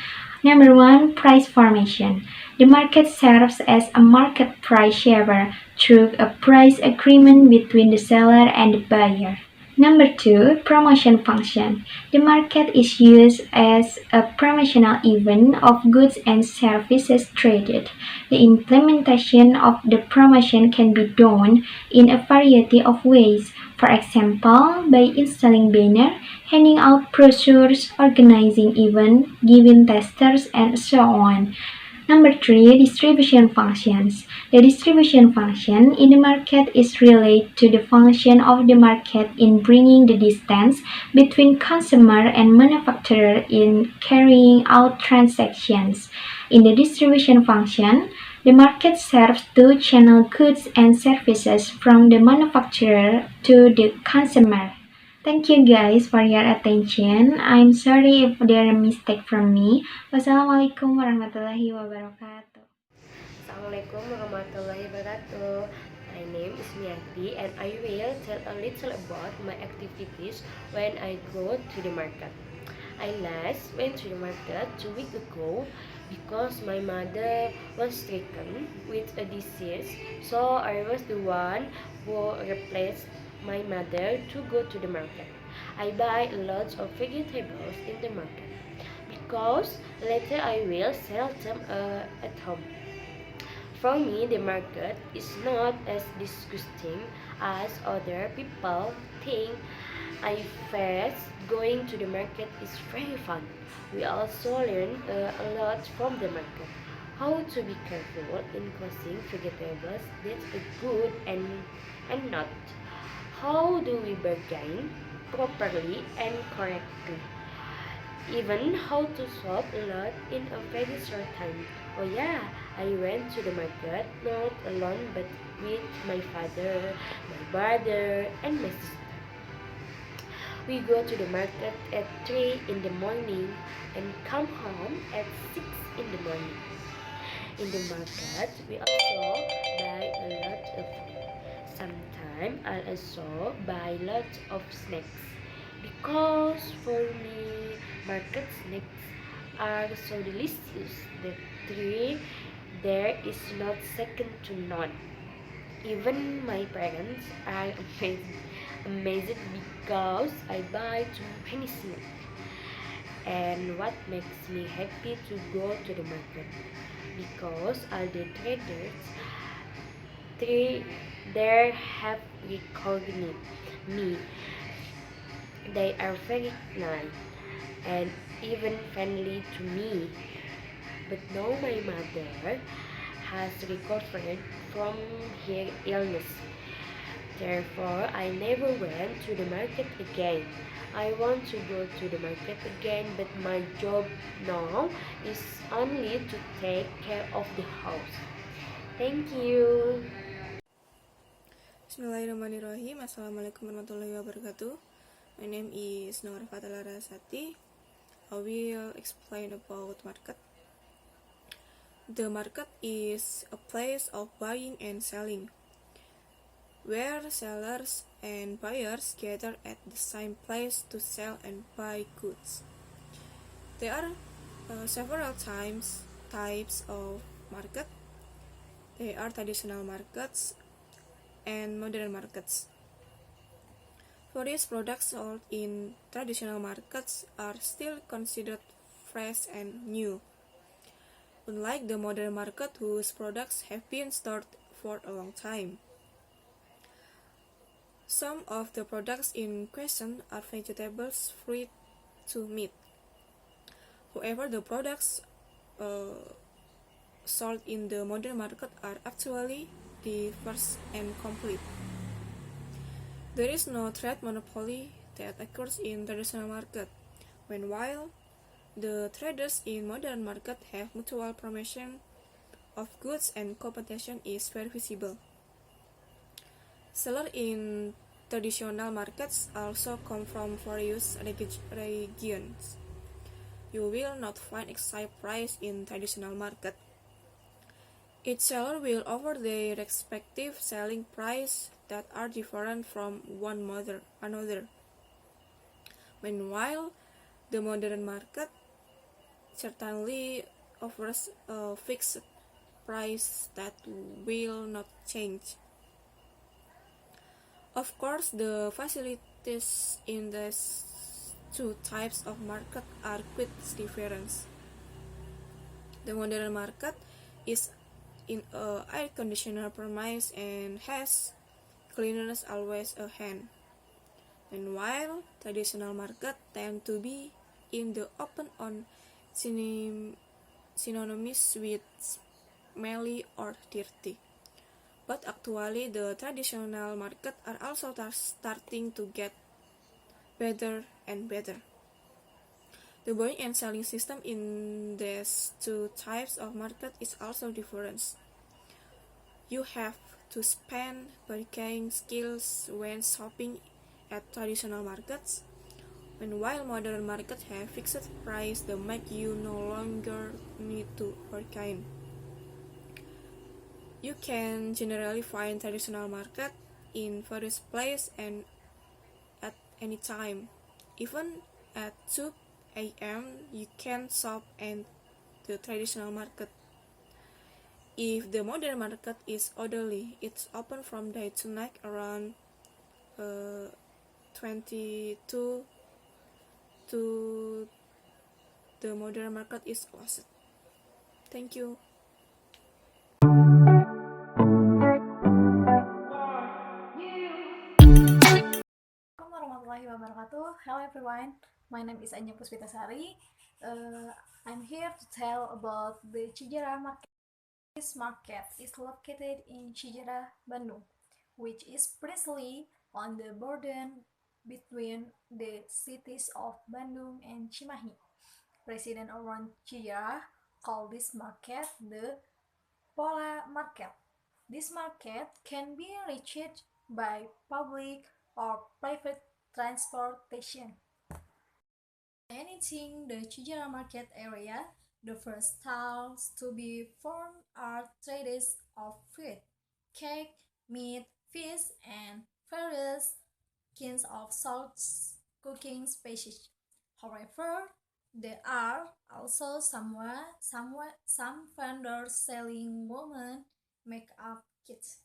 Number 1. Price formation. The market serves as a market price shaver through a price agreement between the seller and the buyer. Number 2. Promotion function. The market is used as a promotional event of goods and services traded. The implementation of the promotion can be done in a variety of ways. For example, by installing banners, handing out brochures, organizing events, giving testers, and so on. Number 3. Distribution functions. The distribution function in the market is related to the function of the market in bringing the distance between consumer and manufacturer in carrying out transactions. In the distribution function, the market serves to channel goods and services from the manufacturer to the consumer. Thank you guys for your attention. I'm sorry if there are mistake from me. Wassalamualaikum warahmatullahi wabarakatuh. Assalamualaikum warahmatullahi wabarakatuh. My name is Miyati and I will tell a little about my activities when I go to the market. I last went to the market 2 weeks ago because my mother was stricken with a disease, so I was the one who replaced my mother to go to the market. I buy a lot of vegetables in the market because later I will sell them at home. For me, the market is not as disgusting as other people think. I first going to the market is very fun. We also learn a lot from the market. How to be careful in choosing vegetables that's good and not. How do we bargain properly and correctly? Even how to shop a lot in a very short time. Oh yeah, I went to the market not alone but with my father, my brother, and my sister. We go to the market at 3 in the morning and come home at 6 in the morning. In the market, we also buy a lot of food. Sometimes I also buy lots of snacks because for me, market snacks are so delicious that there is not second to none. Even my parents are amazed because I buy too many snacks. And what makes me happy to go to the market because all the traders there have recognized me. They are very nice and even friendly to me. But now my mother has recovered from her illness. Therefore, I never went to the market again. I want to go to the market again, but my job now is only to take care of the house. Thank you. Bismillahirrahmanirrahim. Assalamualaikum warahmatullahi wabarakatuh. My name is Noor Fatala Rasati. I will explain about market. The market is a place of buying and selling, where sellers and buyers gather at the same place to sell and buy goods. There are several types of market. They are traditional markets and modern markets. Various products sold in traditional markets are still considered fresh and new, unlike the modern market whose products have been stored for a long time. Some of the products in question are vegetables, fruit, to meat. However, the products sold in the modern market are actually diverse and complete. There is no trade monopoly that occurs in traditional market, while the traders in modern market have mutual promotion of goods and competition is very visible. Sellers in traditional markets also come from various regions. You will not find exact price in traditional market. Each seller will offer their respective selling price that are different from one another. Meanwhile, the modern market certainly offers a fixed price that will not change. Of course, the facilities in these two types of market are quite different. The modern market is in a air-conditioned premise and has cleanliness always at hand. Meanwhile, traditional market tend to be in the open on synonymous with smelly or dirty. But actually, the traditional market are also starting to get better and better. The buying and selling system in these two types of market is also different. You have to spend bargaining skills when shopping at traditional markets, while modern markets have fixed price that make you no longer need to bargain. You can generally find traditional market in various places and at any time. Even at 2 a.m. you can shop at the traditional market. If the modern market is orderly, it's open from day to night around 2022 to the modern market is closed. Thank you. Assalamualaikum warahmatullahi wabarakatuh. Hello everyone, my name is Anya Puspitasari. I'm here to tell about the Cijerah Market. This market is located in Cijerah, Bandung, which is precisely on the border between the cities of Bandung and Cimahi. Residents around Cijerah call this market the Pola Market. This market can be reached by public or private transportation. Entering the Cijerah market area, the first stalls to be formed are traders of fruit, cake, meat, fish, and various kinds of salts cooking species. However, there are also some vendors selling women makeup kits.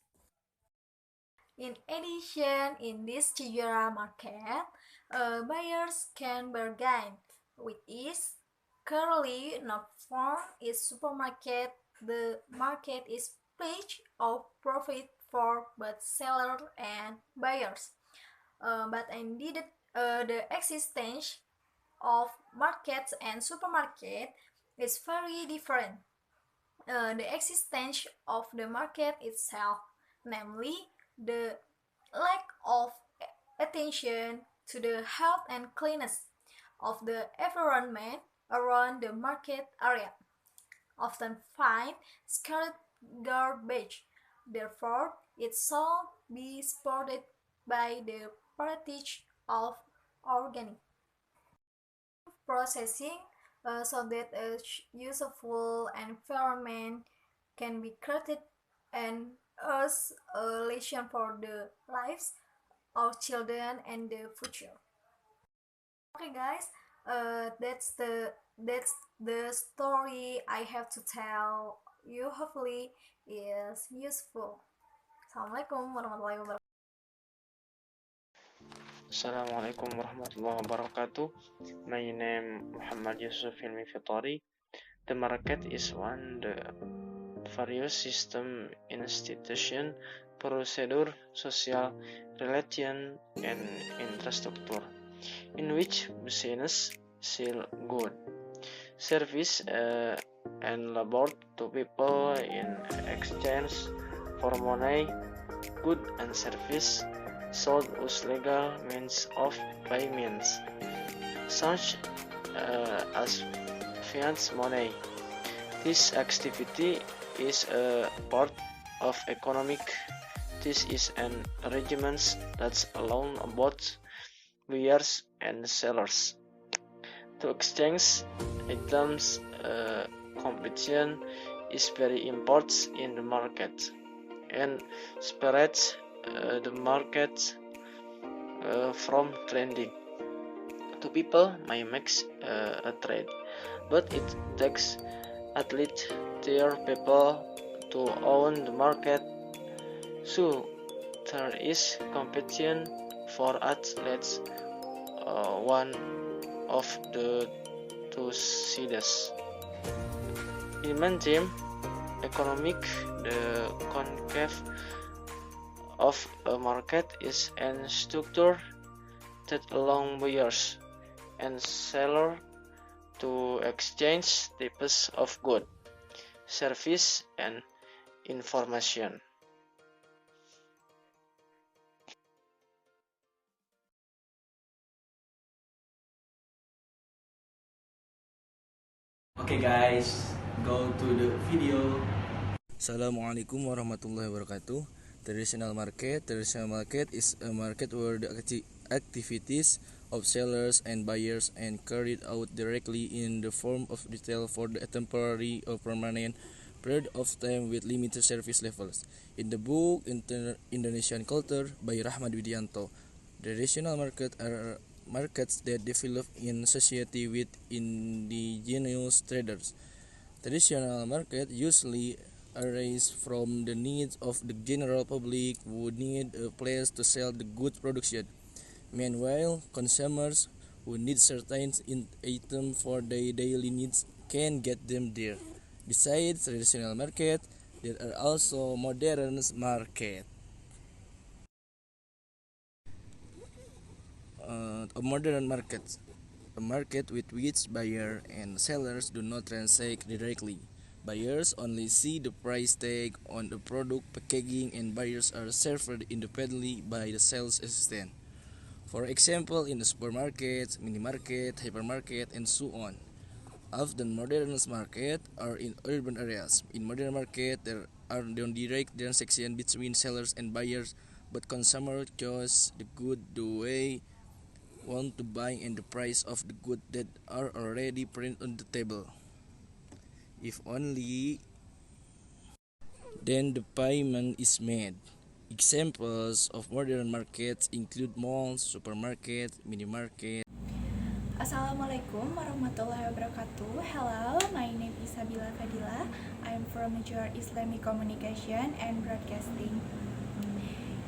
In addition, in this Cijerah market, buyers can bargain with ease. Currently not for its supermarket, the market is pledge of profit for both seller and buyers. But indeed, the existence of markets and supermarket is very different. The existence of the market itself, namely the lack of attention to the health and cleanliness of the environment around the market area, often find scattered garbage. Therefore, it should be supported by the practice of organic processing so that a useful environment can be created and as a lesson for the lives of children and the future. Okay guys, that's the story I have to tell you. Hopefully is useful. Assalamualaikum warahmatullahi wabarakatuh. Assalamualaikum warahmatullahi wabarakatuh. My name Muhammad Yusuf Hilmi Fitari. The market is one the various system, institution, procedure, social relation, and infrastructure in which business sell good, service, and labor to people in exchange for money, good and service sold as legal means of payments, such as fiat money. This activity is a part of economic. This is an arrangement that allows both buyers and sellers to exchange items. Competition is very important in the market and separates the market from trending. Two people may make a trade, but it takes at least 3 people to own the market, so there is competition for at least one of the two sides. In mainstream economic, the concave of a market is a structure that allows buyers and sellers to exchange types of goods, service, and information. Okay guys, go to the video. Assalamualaikum warahmatullahi wabarakatuh. Traditional market is a market where the activities of sellers and buyers are carried out directly in the form of retail for a temporary or permanent period of time with limited service levels. In the book Indonesian Culture by Rahmat Widianto, traditional markets are markets that develop in society with indigenous traders. Traditional market usually arise from the needs of the general public who need a place to sell the good production. Meanwhile, consumers who need certain items for their daily needs can get them there. Besides traditional market, there are also modern market. A modern market, a market with which buyer and sellers do not transact directly. Buyers only see the price tag on the product packaging, and buyers are served independently by the sales assistant. For example, in the supermarket, mini market, hypermarket, and so on. Often modern market are in urban areas. In modern market, there are no direct transaction between sellers and buyers, but consumers choose the good the way want to buy and the price of the good that are already printed on the table. If only then the payment is made. Examples of modern markets include malls, supermarket, mini market. Assalamualaikum warahmatullahi wabarakatuh. Hello, my name is Sabila Fadila. I'm from Major Islamic Communication and Broadcasting.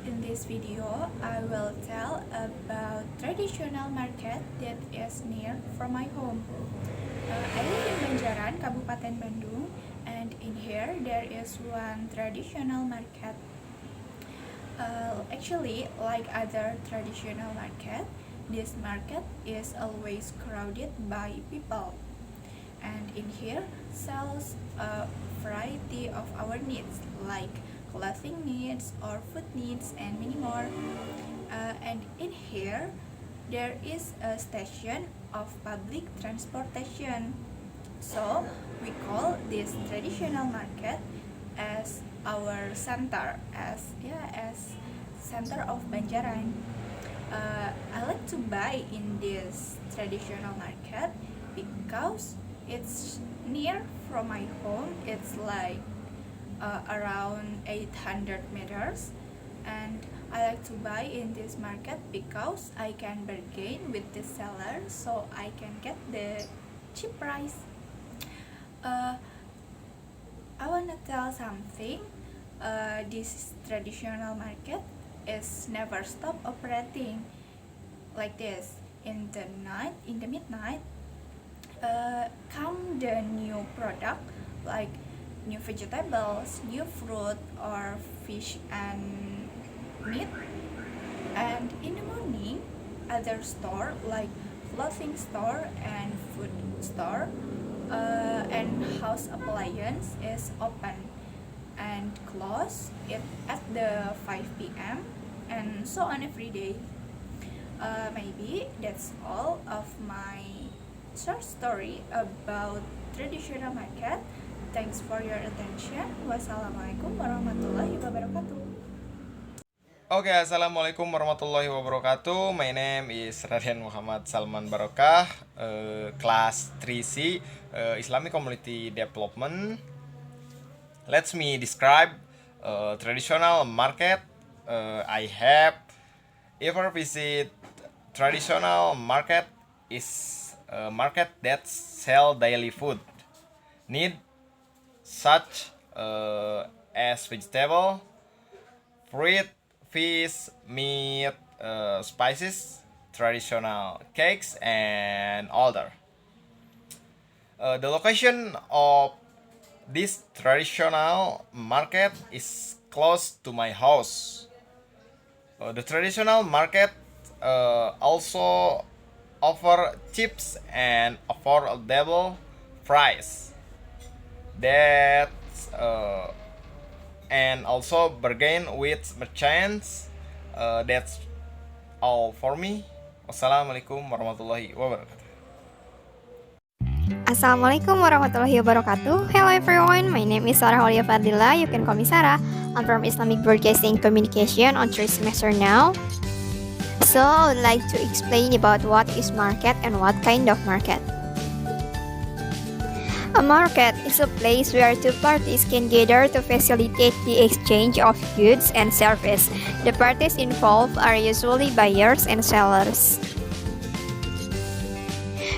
In this video, I will tell about traditional market that is near from my home. I live in Banjaran, Kabupaten Bandung, and in here there is one traditional market. Actually, like other traditional market, this market is always crowded by people. And in here sells a variety of our needs like clothing needs or food needs and many more. And in here there is a station of public transportation. So we call this traditional market as our center, as center of Banjaran. I like to buy in this traditional market because it's near from my home. It's like around 800 meters, and I like to buy in this market because I can bargain with the seller, so I can get the cheap price. I wanna tell something. This traditional market is never stop operating like this. In the midnight, come the new product like new vegetables, new fruit, or fish and meat. And in the morning, other store like clothing store and food store and house appliance is open and close at the 5 p.m. and so on every day. Maybe that's all of my short story about traditional market. Thanks for your attention. Wassalamualaikum warahmatullahi wabarakatuh. Okay, assalamualaikum warahmatullahi wabarakatuh. My name is Raden Muhammad Salman Barokah, class 3C, Islamic Community Development. Let me describe traditional market. I have ever visit traditional market is a market that sell daily food need such as vegetable, fruit, fish, meat, spices, traditional cakes, and other. The location of this traditional market is close to my house. The traditional market also offer cheap and affordable price. And also bargain with merchants. That's all for me. Wassalamualaikum warahmatullahi wabarakatuh. Assalamualaikum warahmatullahi wabarakatuh. Hello everyone, my name is Sarah Aulia Fadila. You can call me Sarah. I'm from Islamic Broadcasting Communication on 3rd semester now. So I would like to explain about what is market and what kind of market. A market is a place where two parties can gather to facilitate the exchange of goods and service. The parties involved are usually buyers and sellers.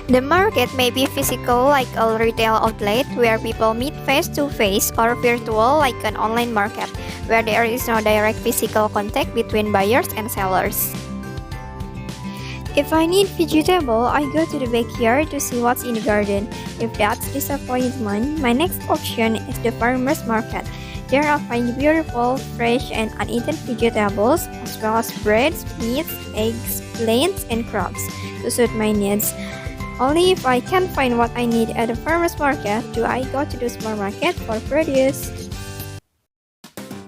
The market may be physical like a retail outlet where people meet face to face, or virtual like an online market where there is no direct physical contact between buyers and sellers. If I need vegetable, I go to the backyard to see what's in the garden. If that's disappointment, my next option is the farmer's market. There I find beautiful, fresh, and uneaten vegetables, as well as breads, meats, eggs, plants, and crops to suit my needs. Only if I can't find what I need at the farmer's market do I go to the supermarket for produce.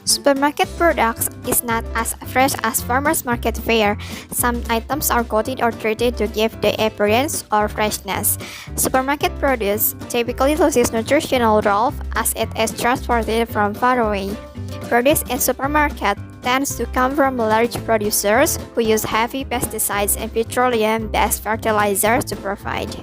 Supermarket products is not as fresh as farmers market fare. Some items are coated or treated to give the appearance or freshness. Supermarket produce typically loses nutritional value as it is transported from far away. Produce in supermarket tends to come from large producers who use heavy pesticides and petroleum-based fertilizers to provide.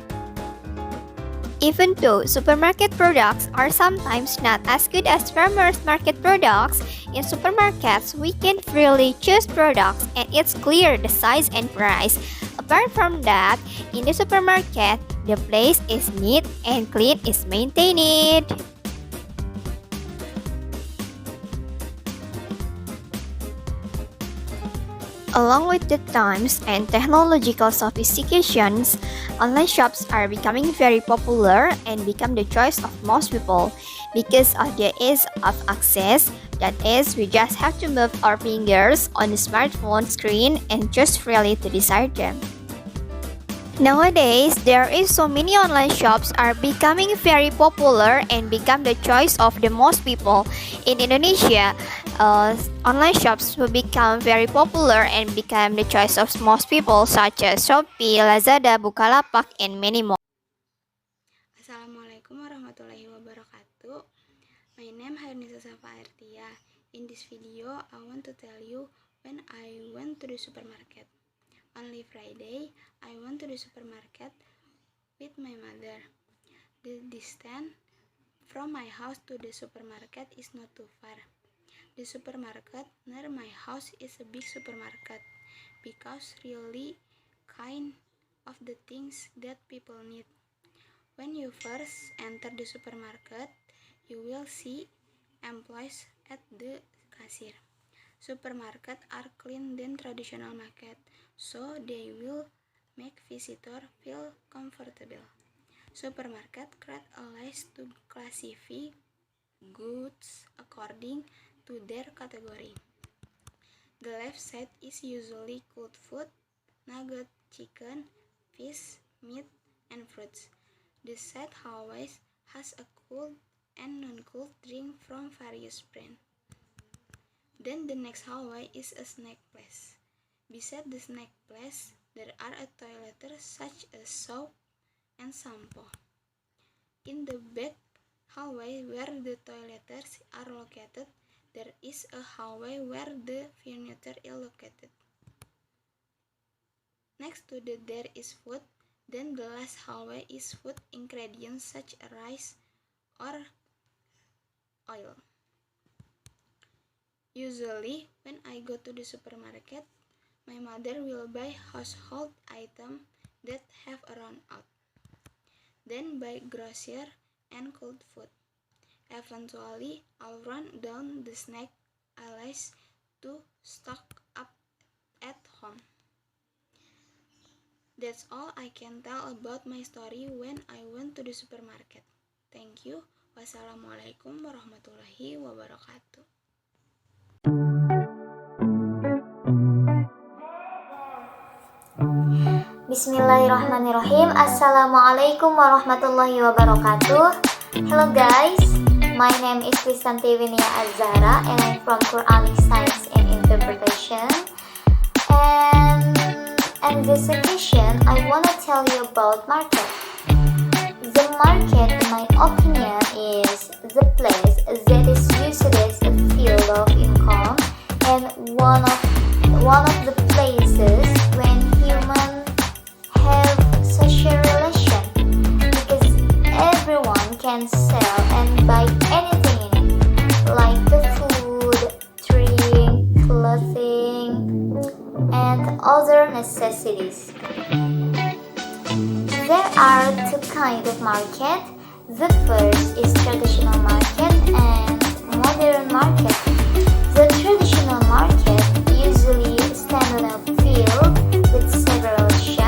Even though supermarket products are sometimes not as good as farmers market products, in supermarkets we can freely choose products and it's clear the size and price. Apart from that, in the supermarket, the place is neat and clean is maintained. Along with the times and technological sophistications, online shops are becoming very popular and become the choice of most people because of the ease of access. That is, we just have to move our fingers on the smartphone screen and choose freely to decide them. Nowadays, there is so many online shops are becoming very popular and become the choice of the most people. In Indonesia, online shops will become very popular and become the choice of most people such as Shopee, Lazada, Bukalapak, and many more. Assalamualaikum warahmatullahi wabarakatuh. My name is Hairnisa Safa Artia. In this video, I want to tell you when I went to the supermarket. Only Friday, I went to the supermarket with my mother. The distance from my house to the supermarket is not too far. The supermarket near my house is a big supermarket because really kind of the things that people need. When you first enter the supermarket, you will see employees at the cashier. Supermarkets are clean than traditional market, so they will make visitors feel comfortable. Supermarket create a list to classify goods according to their category. The left side is usually cooked food, nugget, chicken, fish, meat, and fruits. The side always has a cooled and non-cooled drink from various brands. Then the next hallway is a snack place. Beside the snack place, there are a toiletries such as soap and shampoo. In the back hallway where the toiletries are located, there is a hallway where the furniture is located. Next to there is food, then the last hallway is food ingredients such as rice or oil. Usually, when I go to the supermarket, my mother will buy household items that have run out, then buy groceries and cold food. Eventually, I'll run down the snack aisles to stock up at home. That's all I can tell about my story when I went to the supermarket. Thank you. Wassalamualaikum warahmatullahi wabarakatuh. Bismillahirrahmanirrahim. Assalamualaikum warahmatullahi wabarakatuh. Hello guys, my name is Kristanti Winia Azhara and I'm from Quranic Science and Interpretation. And this edition, I want to tell you about market. The market, in my opinion, is the place that is used as a field of income and one of the places when humans have social relation because everyone can sell and buy anything in it, like the food, drink, clothing, and other necessities. There are two kinds of market. The first is traditional market and modern market. The traditional market usually stand on a field with several shops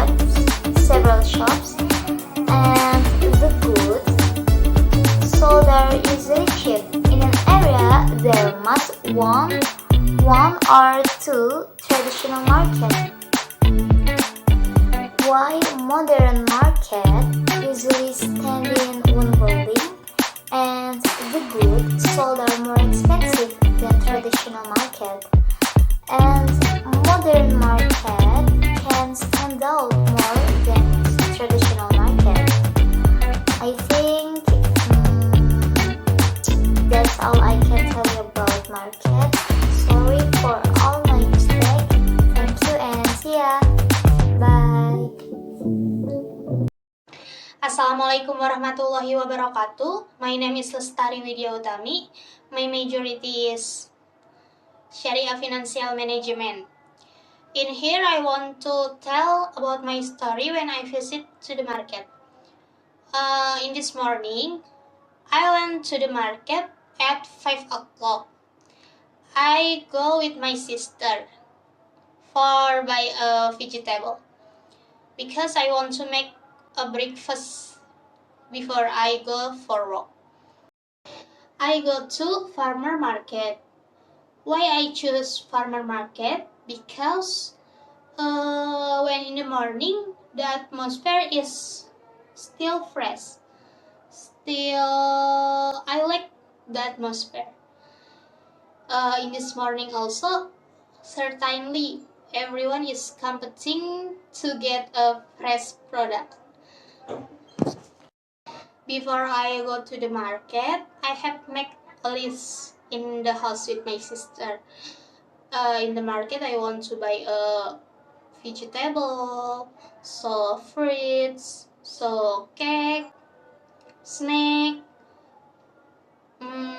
one or two traditional market? Why modern market usually stand in one building and the goods sold are more expensive than traditional market? And modern market can stand out more than traditional market. I think that's all I can tell you about market. Sorry for all my mistake. Thank you and see ya. Bye. Assalamualaikum warahmatullahi wabarakatuh. My name is Lestari Widya Utami. My majority is Sharia Financial Management. In here, I want to tell about my story when I visit to the market. In this morning, I went to the market at 5 o'clock. I go with my sister for buy a vegetable because I want to make a breakfast before I go for work. I go to farmer market. Why I choose farmer market? Because when in the morning the atmosphere is still fresh. Still, I like the atmosphere. In this morning also, certainly everyone is competing to get a fresh product. Before I go to the market, I have made a list in the house with my sister. In the market, I want to buy a vegetable, so fruits, so cake, snack,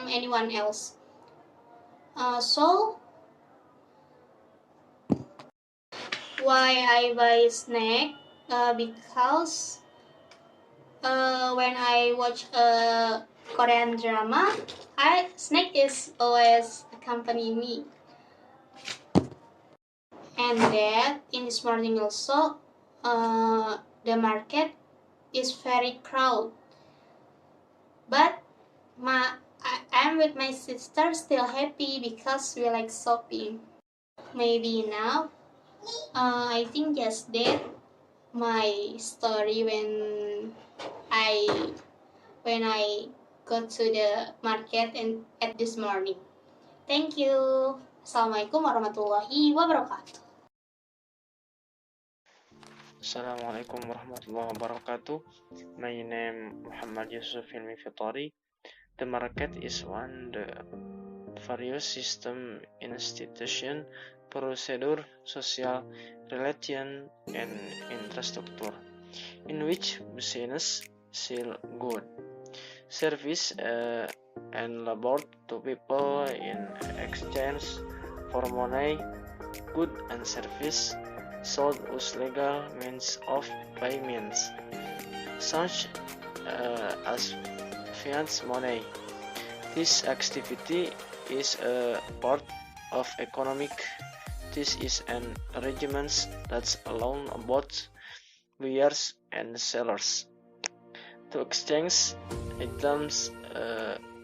anyone else. So why I buy snack? Because when I watch a Korean drama, snack is always accompany me. And that in this morning also, the market is very crowded. But I'm with my sister still happy because we like shopping. Maybe now, I think just that my story when I go to the market and at this morning. Thank you. Assalamualaikum warahmatullahi wabarakatuh. Assalamualaikum warahmatullahi wabarakatuh. My name Muhammad Yusuf Hilmi Fitari. The market is one the various system, institution, procedure, social, relation, and infrastructure in which business sell good, service, and labor to people in exchange for money, good and service sold as legal means of payments, such as fiat money. This activity is a part of economic. This is an arrangement that allows both buyers and sellers to exchange items.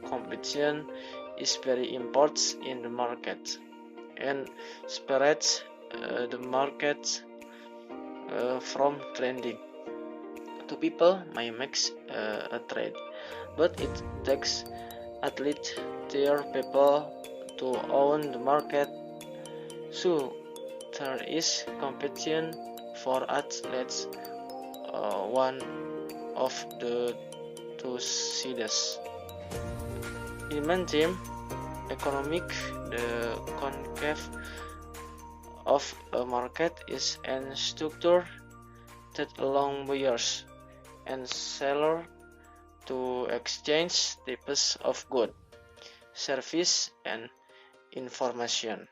Competition is very important in the market and separates the market from trading. Two people may make a trade, but it takes at least 3 people to own the market. So there is competition for at least one of the two sides. In mainstream economic, the concept of a market is a structure that allows buyers and sellers to exchange types of goods, service, and information.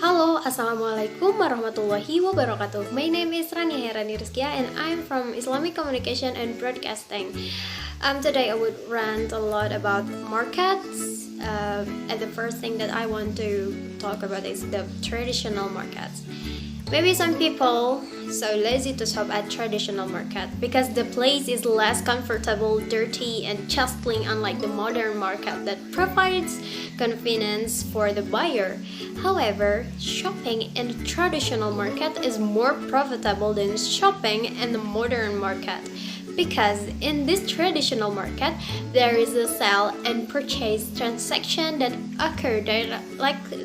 Halo, Assalamualaikum warahmatullahi wabarakatuh. My name is Rania Herani Rizkia and I'm from Islamic Communication and Broadcasting. Today I would rant a lot about markets and the first thing that I want to talk about is the traditional markets. Maybe some people so lazy to shop at traditional market because the place is less comfortable, dirty, and jostling, unlike the modern market that provides convenience for the buyer. However, shopping in the traditional market is more profitable than shopping in the modern market, because in this traditional market there is a sell and purchase transaction that occur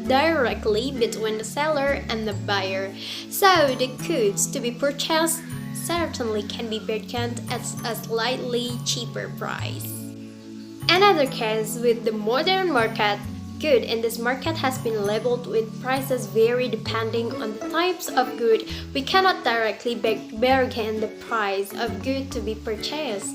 directly between the seller and the buyer, so the goods to be purchased certainly can be purchased at a slightly cheaper price. Another case with the modern market, good in this market has been labeled with prices vary depending on the types of good. We cannot directly bargain the price of good to be purchased.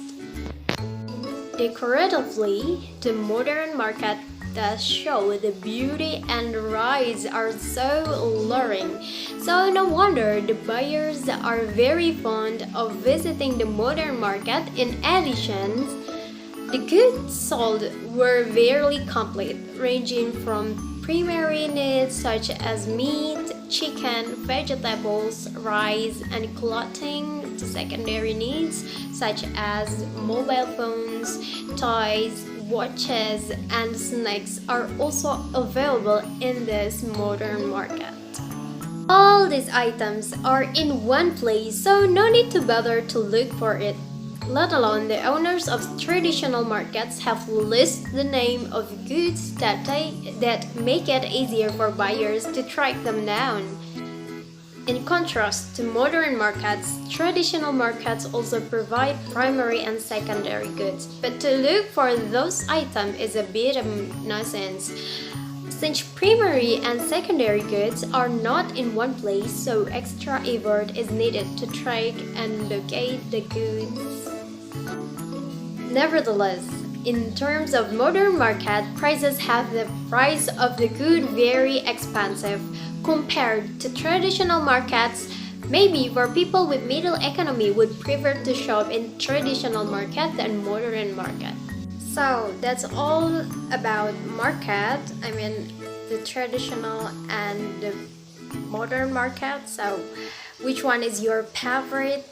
Decoratively, the modern market does show the beauty and the rise are so alluring. So no wonder the buyers are very fond of visiting the modern market. In addition, the goods sold were very complete, ranging from primary needs such as meat, chicken, vegetables, rice, and clothing to secondary needs such as mobile phones, toys, watches, and snacks are also available in this modern market. All these items are in one place, so no need to bother to look for it. Let alone the owners of traditional markets have listed the name of goods that make it easier for buyers to track them down. In contrast to modern markets, traditional markets also provide primary and secondary goods, but to look for those items is a bit of nonsense. Since primary and secondary goods are not in one place, so extra effort is needed to track and locate the goods. Nevertheless, in terms of modern market, prices have the price of the good very expensive compared to traditional markets. Maybe for people with middle economy would prefer to shop in traditional market than modern market. So that's all about market. I mean the traditional and the modern market. So which one is your favorite?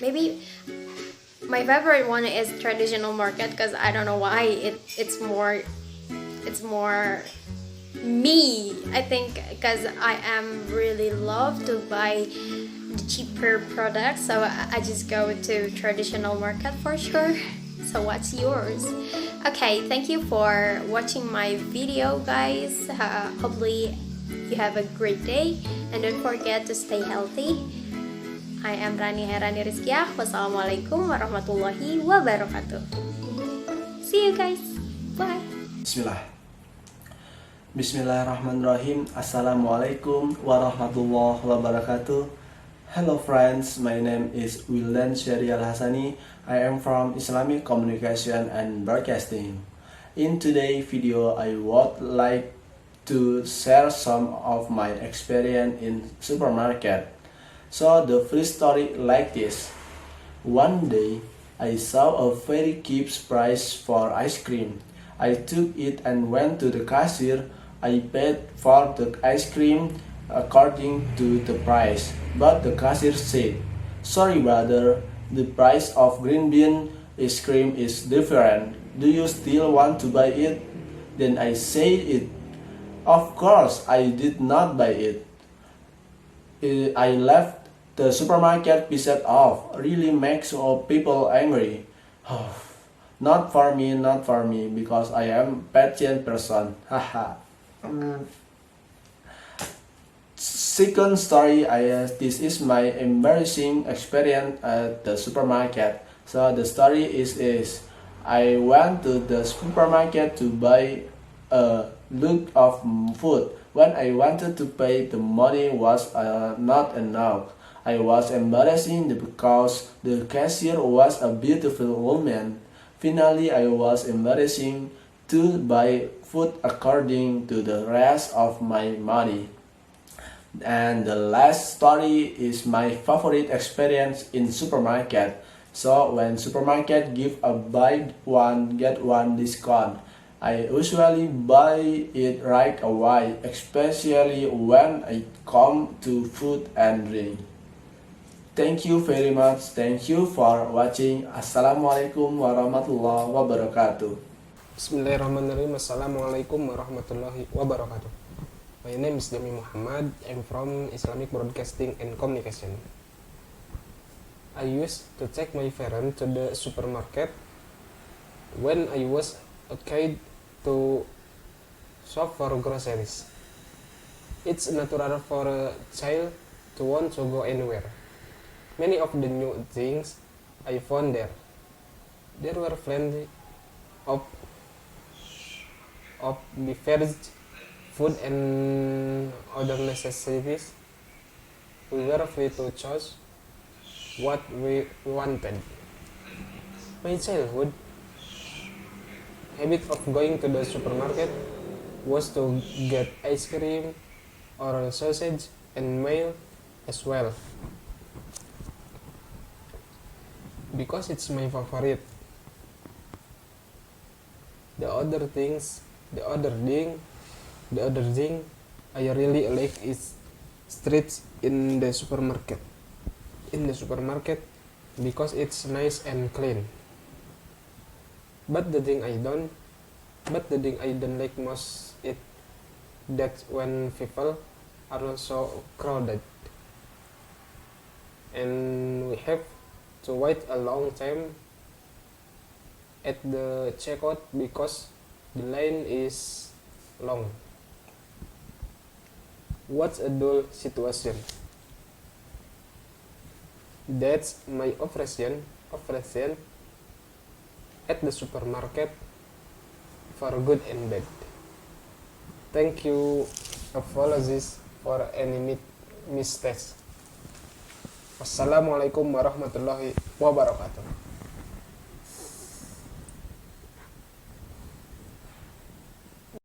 Maybe my favorite one is traditional market because I don't know why it's more me. I think because I am really love to buy the cheaper products, so I just go to traditional market for sure. So what's yours? Okay, thank you for watching my video, guys. Hopefully you have a great day and don't forget to stay healthy. I am Rani Herani Rizkyah. Wassalamualaikum warahmatullahi wabarakatuh. See you guys. Bye. Bismillahirrahmanirrahim. Assalamualaikum warahmatullahi wabarakatuh. Hello friends, my name is Wildan Syarial Hasani. I am from Islamic Communication and Broadcasting. In today's video, I would like to share some of my experience in supermarket. So the first story like this. One day, I saw a very cheap price for ice cream. I took it and went to the cashier. I paid for the ice cream according to the price, but the cashier said, "Sorry brother, the price of green bean ice cream is different. Do you still want to buy it?" Then I said it. Of course, I did not buy it. I left the supermarket pissed off. Really makes people angry. Not for me, because I am patient person. Haha. Second story, this is my embarrassing experience at the supermarket. So the story is I went to the supermarket to buy a lot of food. When I wanted to pay, the money was not enough. I was embarrassing because the cashier was a beautiful woman. Finally, I was embarrassing to buy food according to the rest of my money. And the last story is my favorite experience in supermarket. So when supermarket give a buy one get one discount, I usually buy it right away, especially when it comes to food and drink. Thank you very much. Thank you for watching. Assalamualaikum warahmatullahi wabarakatuh. Bismillahirrahmanirrahim. Assalamualaikum warahmatullahi wabarakatuh. My name is Demi Muhammad. I'm from Islamic Broadcasting and Communication. I used to take my parents to the supermarket when I was a kid to shop for groceries. It's natural for a child to want to go anywhere. Many of the new things I found there. There were plenty of beverage, food and other necessities. We were free to choose what we wanted. My childhood habit of going to the supermarket was to get ice cream or sausage and mail as well, because it's my favorite. The other thing I really like is streets in the supermarket. Because it's nice and clean. But the thing I don't like most is that when people are so crowded and we have to wait a long time at the checkout because the line is long. What's a dull situation? That's my oppression at the supermarket for good and bad. Thank you. Apologies for any mistakes. Wassalamualaikum warahmatullahi wabarakatuh.